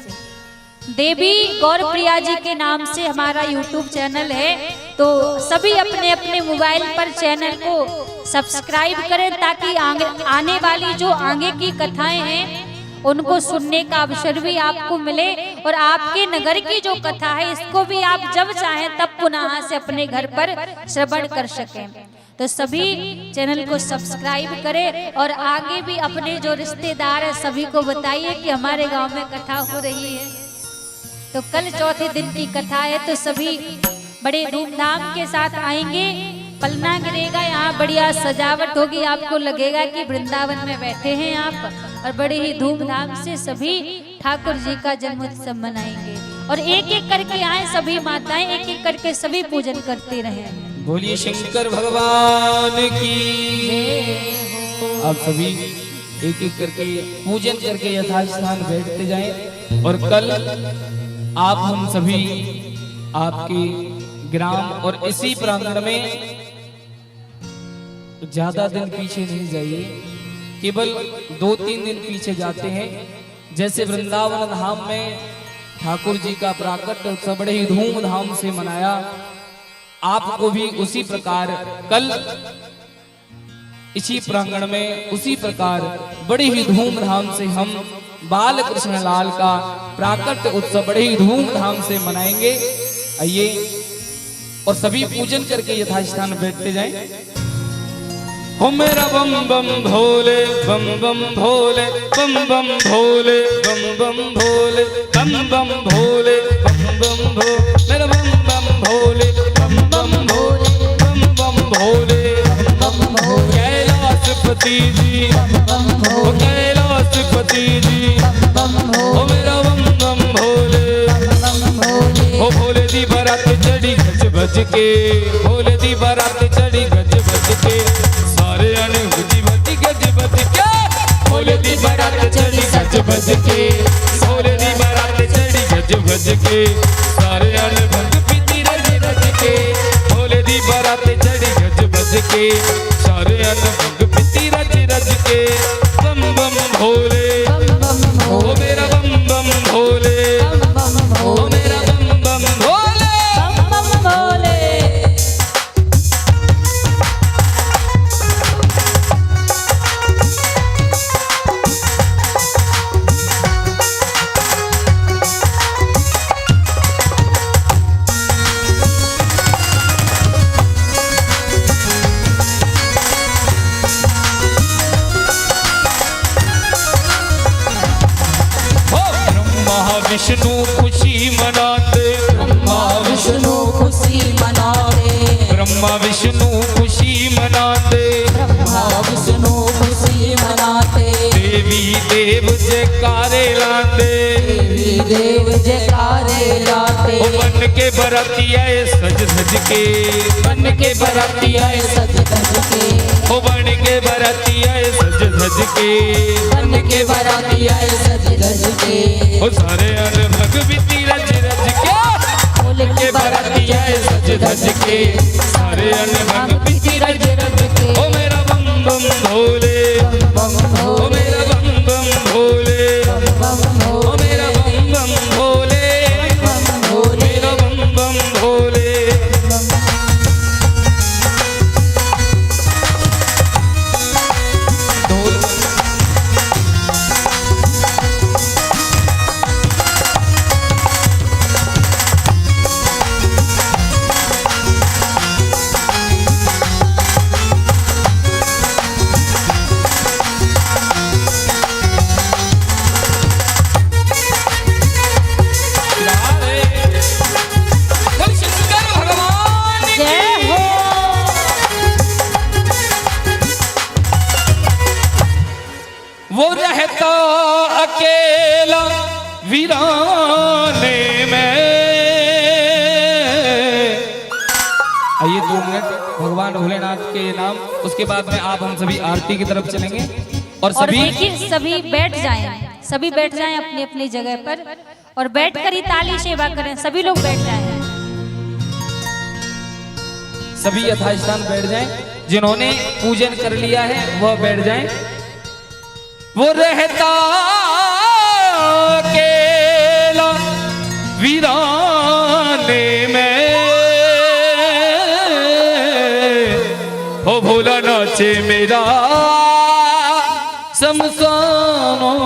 Speaker 3: देवी गौरप्रिया जी के नाम से हमारा YouTube चैनल है। तो सभी अपने अपने मोबाइल पर चैनल को सब्सक्राइब करें ताकि आने वाली जो आगे की कथाएं हैं उनको सुनने का अवसर भी आपको मिले और आपके नगर की जो कथा है इसको भी आप जब चाहें तब पुनः से अपने घर पर श्रवण कर सकें। तो सभी चैनल को सब्सक्राइब करें और आगे भी अपने जो रिश्तेदार है सभी को बताइए कि हमारे गांव में कथा हो रही है। तो कल चौथे दिन की कथा है तो सभी बड़े धूमधाम के साथ आएंगे। पलना गिरेगा, यहाँ बढ़िया सजावट होगी, आपको लगेगा कि वृंदावन में बैठे हैं आप। और बड़े ही धूमधाम से सभी ठाकुर जी का जन्मोत्सव मनाएंगे और एक एक करके आए सभी माताएं, एक एक करके सभी पूजन करते रहे।
Speaker 1: बोलिए शंकर भगवान की। आप सभी एक एक करके पूजन करके यथास्थान बैठते जाएं और कल आप हम सभी आपके ग्राम और इसी प्रांगण में ज्यादा दिन पीछे नहीं जाइए, केवल 2-3 दिन पीछे जाते हैं। जैसे वृंदावन धाम में ठाकुर जी का प्राकट्य उत्सव बड़े ही धूमधाम से मनाया, आपको भी उसी प्रकार कल इसी प्रांगण में उसी प्रकार बड़ी ही धूमधाम से हम बाल कृष्ण लाल का प्राकट्य उत्सव बड़े ही धूमधाम से मनाएंगे। आइए और सभी पूजन करके यथास्थान बैठते जाएं। हो मेरा बम बम भोले, बम बम भोले, बम बम भोले, बम बम भोले, बम बम भोले, बम बम भोले, मेरा बम बम भोले, बम बम भोले, बम बम भोले, बम बम कैलाशपति जी, ओ कैलाशपति जी, ओ मेरा बम बम भोले, ओ भोले दी बारात चढ़ी गज बज के, भोले दी बारात चढ़ी गज बज के, सारे आने हुजी बज गज बज के, भोले दी बारात चढ़ी गज बज के, भोले दी बारात चढ़ी गज बज के, सारे आने भंग पीती रज रज के, भोले दी बारात चढ़ी गज बज के, सारे आने भंग पीती रज रज के, बम बम भोले, ओ मेरा बम बम भोले, ओ मेरा बम बम भोले,
Speaker 2: बम बम भोले।
Speaker 1: विष्णु खुशी मनाते,
Speaker 2: ब्रह्मा विष्णु खुशी मनाते,
Speaker 1: ब्रह्मा विष्णु खुशी मनाते,
Speaker 2: ब्रह्मा विष्णु खुशी मनाते,
Speaker 1: देवी देव जयकारे लाते,
Speaker 2: देवी देव जयकारे लाते,
Speaker 1: ओ बन के बरातिया सज धज के, बन के बरातिया
Speaker 2: सज धज के,
Speaker 1: ओ बन के बरातिया सज धज के,
Speaker 2: बन के बरातिया सज धज के,
Speaker 1: ओ सारे अन भगवती रज रज के,
Speaker 2: बोल
Speaker 1: के बरातिया सज धज के, सारे अन भगवती रज रज के, ओ मेरा बम बम भोले, ओ मेरा बम बम भोले, ओ मेरा बम बम भोले, मेरा बम बम भोले। अकेला वीराने में। आइए 2 मिनट भगवान भोलेनाथ के नाम, उसके बाद में आप हम सभी आरती की तरफ चलेंगे। और
Speaker 3: और
Speaker 1: सभी
Speaker 3: देखिए सभी बैठ जाएं, सभी बैठ जाएं अपनी अपनी जगह पर और बैठकर ही ताली सेवा करें। सभी लोग बैठ जाएं,
Speaker 1: सभी यथास्थान बैठ जाएं। जिन्होंने पूजन कर लिया है वह बैठ जाएं। वो रहता अकेला वीराने में, हो भोला नाचे मेरा शमशानों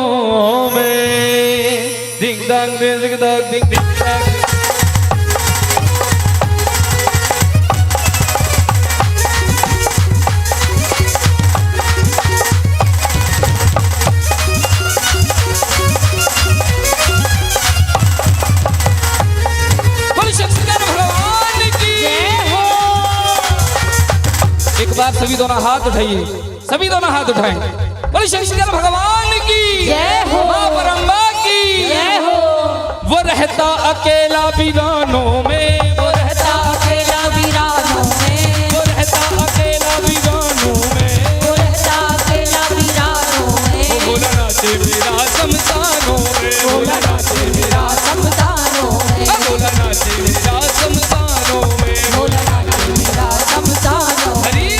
Speaker 1: में। दिंग दांग दिंग दांग दिंग दिंग दांग। एक बार सभी दोनों हाथ उठाइए, सभी दोनों हाथ उठाएं। बोले शंकर भगवान की
Speaker 2: जय हो।
Speaker 1: मां ब्रह्मा की
Speaker 2: जय हो।
Speaker 1: वो रहता अकेला वीरानों में, वो रहता
Speaker 2: अकेला वीरानों में,
Speaker 1: वो रहता अकेला वीरानों में,
Speaker 2: वो रहता अकेला वीरानों में।
Speaker 1: वो भोला नाचे मेरा शमशानों में,
Speaker 2: भोला नाचे मेरा शमशानों में,
Speaker 1: भोला नाचे मेरा शमशानों में,
Speaker 2: भोला नाचे मेरा शमशानों में।
Speaker 1: हरि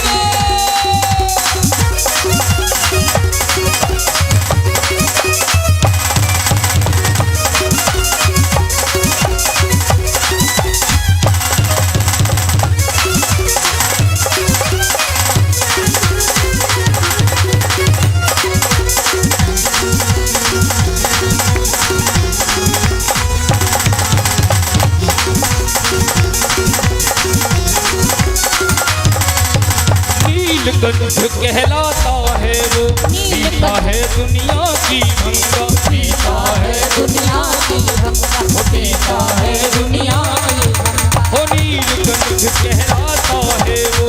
Speaker 1: नीलकंठ कहलाता है वो, पीता है दुनिया की गंगा, पीता है
Speaker 2: दुनिया की गंगा, पीता है दुनिया की गंगा।
Speaker 1: वो नीलकंठ कहलाता है वो,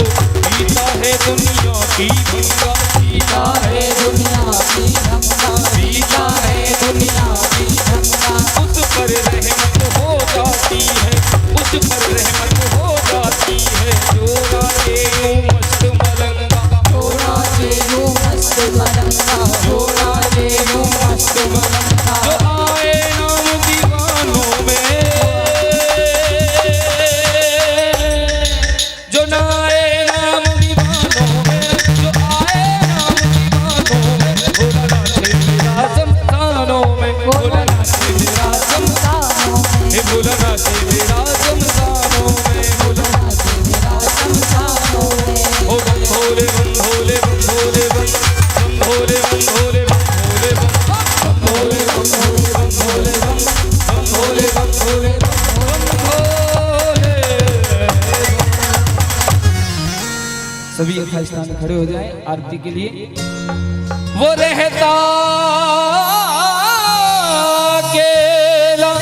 Speaker 1: पीता है दुनिया की गंगा, पीता है
Speaker 2: दुनिया की गंगा,
Speaker 1: पीता है
Speaker 2: दुनिया की गंगा।
Speaker 1: उस पर रहमत हो जाती है, उस पर रहमत हो जाती है। जो राजे यूं मस्त मलंगा,
Speaker 2: जोड़ा जे यूं मस्त मलंगा, जोड़ा जे यूं मस्त मलंगा।
Speaker 1: जो आए नाम दीवानों में, जो ना आए नाम दीवानों में, जो आए नाम दीवानों में। भोला नाचे मेरा शमशानों में, भोला नाचे मेरा
Speaker 2: शमशानों में,
Speaker 1: हे भोला नाचे मेरा शमशानों में, भोला
Speaker 2: नाचे मेरा शमशानों में।
Speaker 1: ओ बम भोले बम भोले बम भोले बम, बम भोले बम भोले बम भोले बम, बम भोले बम भोले बम भोले बम, बम भोले बम भोले बम भोले बम। सभी यथास्थान खड़े हो जाएं आरती के लिए। वो रहता अकेला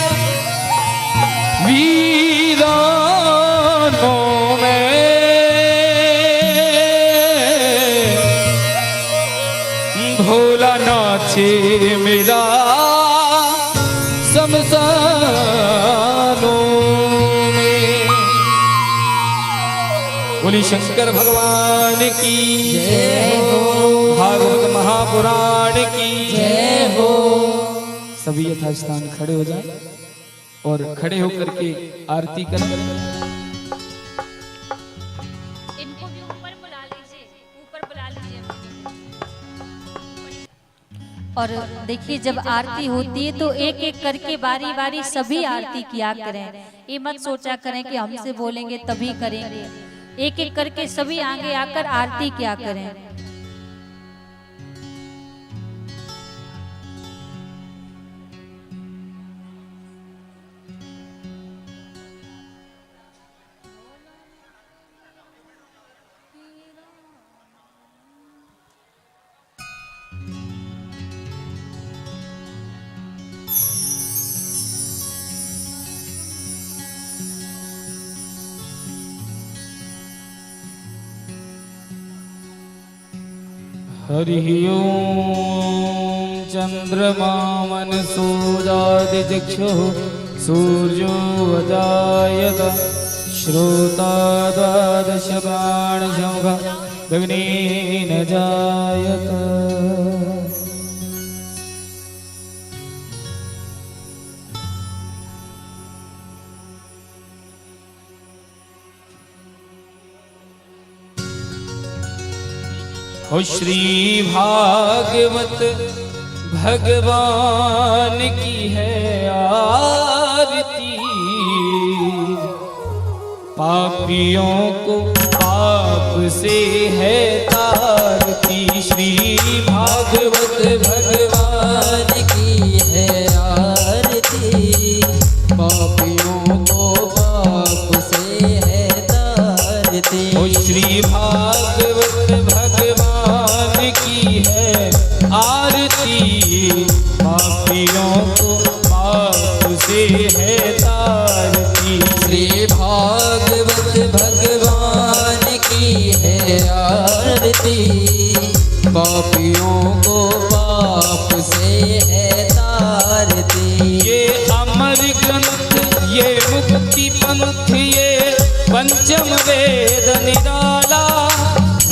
Speaker 1: वीरानों में, भोला नाचे मेरा शमशानों में। बोली शंकर भगवान की
Speaker 2: जय हो।
Speaker 1: भागवत महापुराण की
Speaker 2: जय हो।
Speaker 1: सभी यथास्थान खड़े हो जाएं और खड़े होकर के आरती करें।
Speaker 3: इनको भी ऊपर बुला लीजिए, ऊपर बुला लीजिए। और देखिए जब आरती होती है तो एक एक करके बारी बारी सभी आरती किया करें। ये मत सोचा करें कि हमसे बोलेंगे तभी करेंगे। एक एक करके सभी आगे आकर आरती किया करें।
Speaker 1: हरि ओम च चंद्रमा मनसोजादिचक्षुः सूर्यो अजायत श्रोता द्वादश प्राणशमुखा गगनेन जायत। हो श्री भागवत भगवान की है आरती, पापियों को पाप से है तारती। श्री भागवत भगवान
Speaker 2: की है आरती, पापियों को पाप से है तारती।
Speaker 1: हो श्री भागवत भगवान की है आरती, पापियों को पाप से है तारती।
Speaker 2: श्री भागवत भगवान की है आरती, पापियों को पाप से है तारती।
Speaker 1: ये अमर ग्रंथ, ये मुक्ति पंथ, ये पंचम वेद निराला,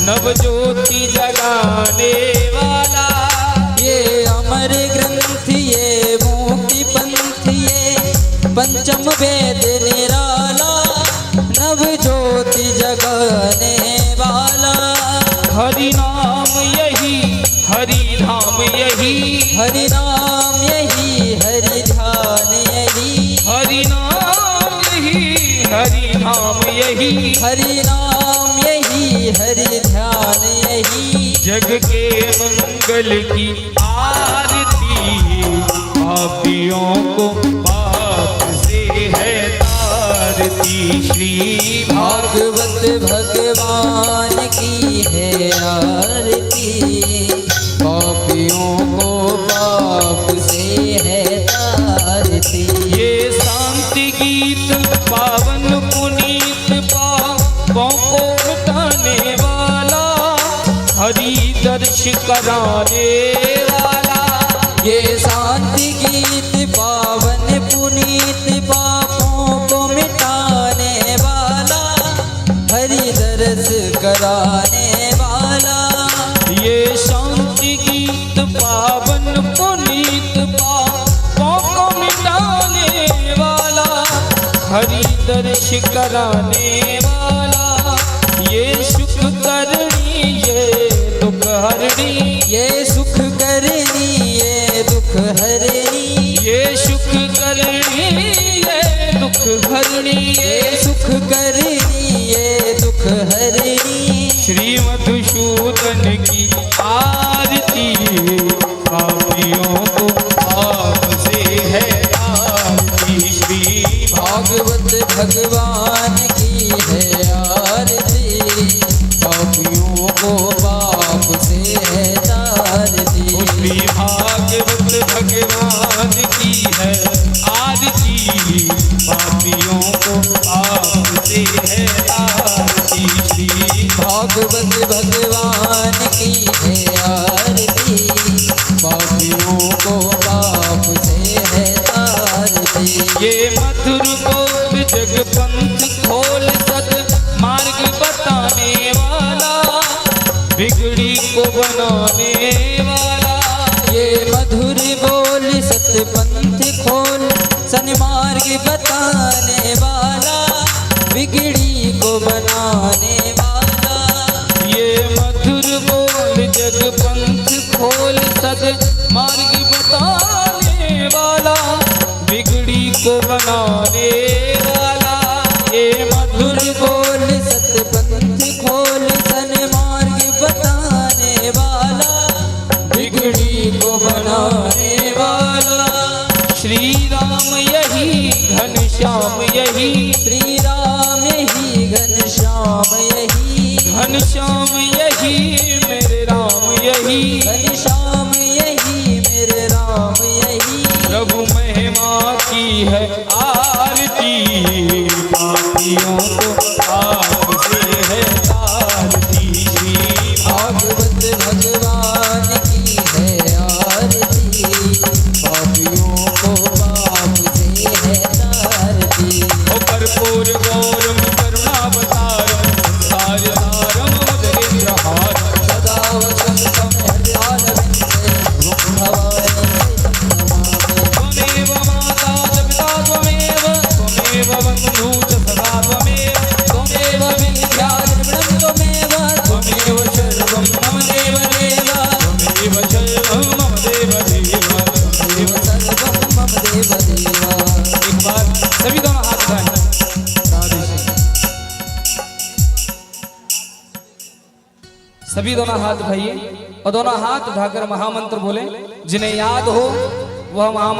Speaker 1: नव ज्योति जगाने वाला।
Speaker 2: ये अमर ग्रंथ, ये मुक्ति पंथ, ये पंचम वेद निराला, नव ज्योति जगाने वाला।
Speaker 1: हरि नाम यही, हरि धाम यही,
Speaker 2: हरि नाम यही, हरि ध्यान यही,
Speaker 1: हरि नाम यही, हरि धाम यही,
Speaker 2: हरि नाम यही, हरि ध्यान यही।
Speaker 1: जग के मंगल की आरती, पापियों को पाप से है तारती। श्री
Speaker 2: भागवत भगवान की है आरती, पापियों को पाप से है तारती।
Speaker 1: ये शांति गीत पावन पुनीत, पापों को मिटाने वाला, हरि दर्श कराने वाला।
Speaker 2: ये शांति गीत पावन पुनीत, पापों को मिटाने वाला, हरि दर्श कराने वाला।
Speaker 1: ये शांति गीत पावन पुनीत, पापों को मिटाने वाला, हरि दर्श कराने वाला। ये सुख करनी, ये दुख हरणी,
Speaker 2: ये सुख करनी, ये दुख हरणी,
Speaker 1: ये सुख करनी, ये दुख हरणी,
Speaker 2: ये सुख करनी, ये दुख हरणी।
Speaker 1: श्री मधुसूदन की आरती, पापियों को पाप से है तारती। श्री
Speaker 2: भागवत भगवान की है आरती, पापियों को पाप से है तारती।
Speaker 1: श्री भागवत भगवान की है आरती, पापियों को पाप से है तारती। श्री
Speaker 2: भागवत भगवान की है आरती, पापियों को पाप से है तारती।
Speaker 1: ये मधुर बोध जग पंथ खोल सद मार्ग बताने वाला, बिगड़ी को बनाने वाला।
Speaker 2: ये मधुर बोल सतपंथ खोल, सन्मार्ग बताने वाला, बिगड़ी को बनाने वाला।
Speaker 1: ये मधुर बोल जग पंथ खोल सद मार्ग बताने वाला, बिगड़ी को बनाने वाला। ये मधुर
Speaker 2: बोल सतपंथ खोल, सन्मार्ग बताने वाला, बिगड़ी को बनाने वाला।
Speaker 1: श्री राम यही, घनश्याम यही,
Speaker 2: श्री राम यही, घनश्याम यही,
Speaker 1: घनश्याम यही, मेरे राम यही,
Speaker 2: घनश्याम यही, मेरे राम यही।
Speaker 1: प्रभु महिमा की है आरती, पापियों को पाप से है तारती। श्री
Speaker 2: भागवत भगवान की है आरती,
Speaker 1: सभी दोनों हाथ उठाइए और दोनों हाथ उठाकर महामंत्र बोले। जिन्हें याद हो वह महामंत्र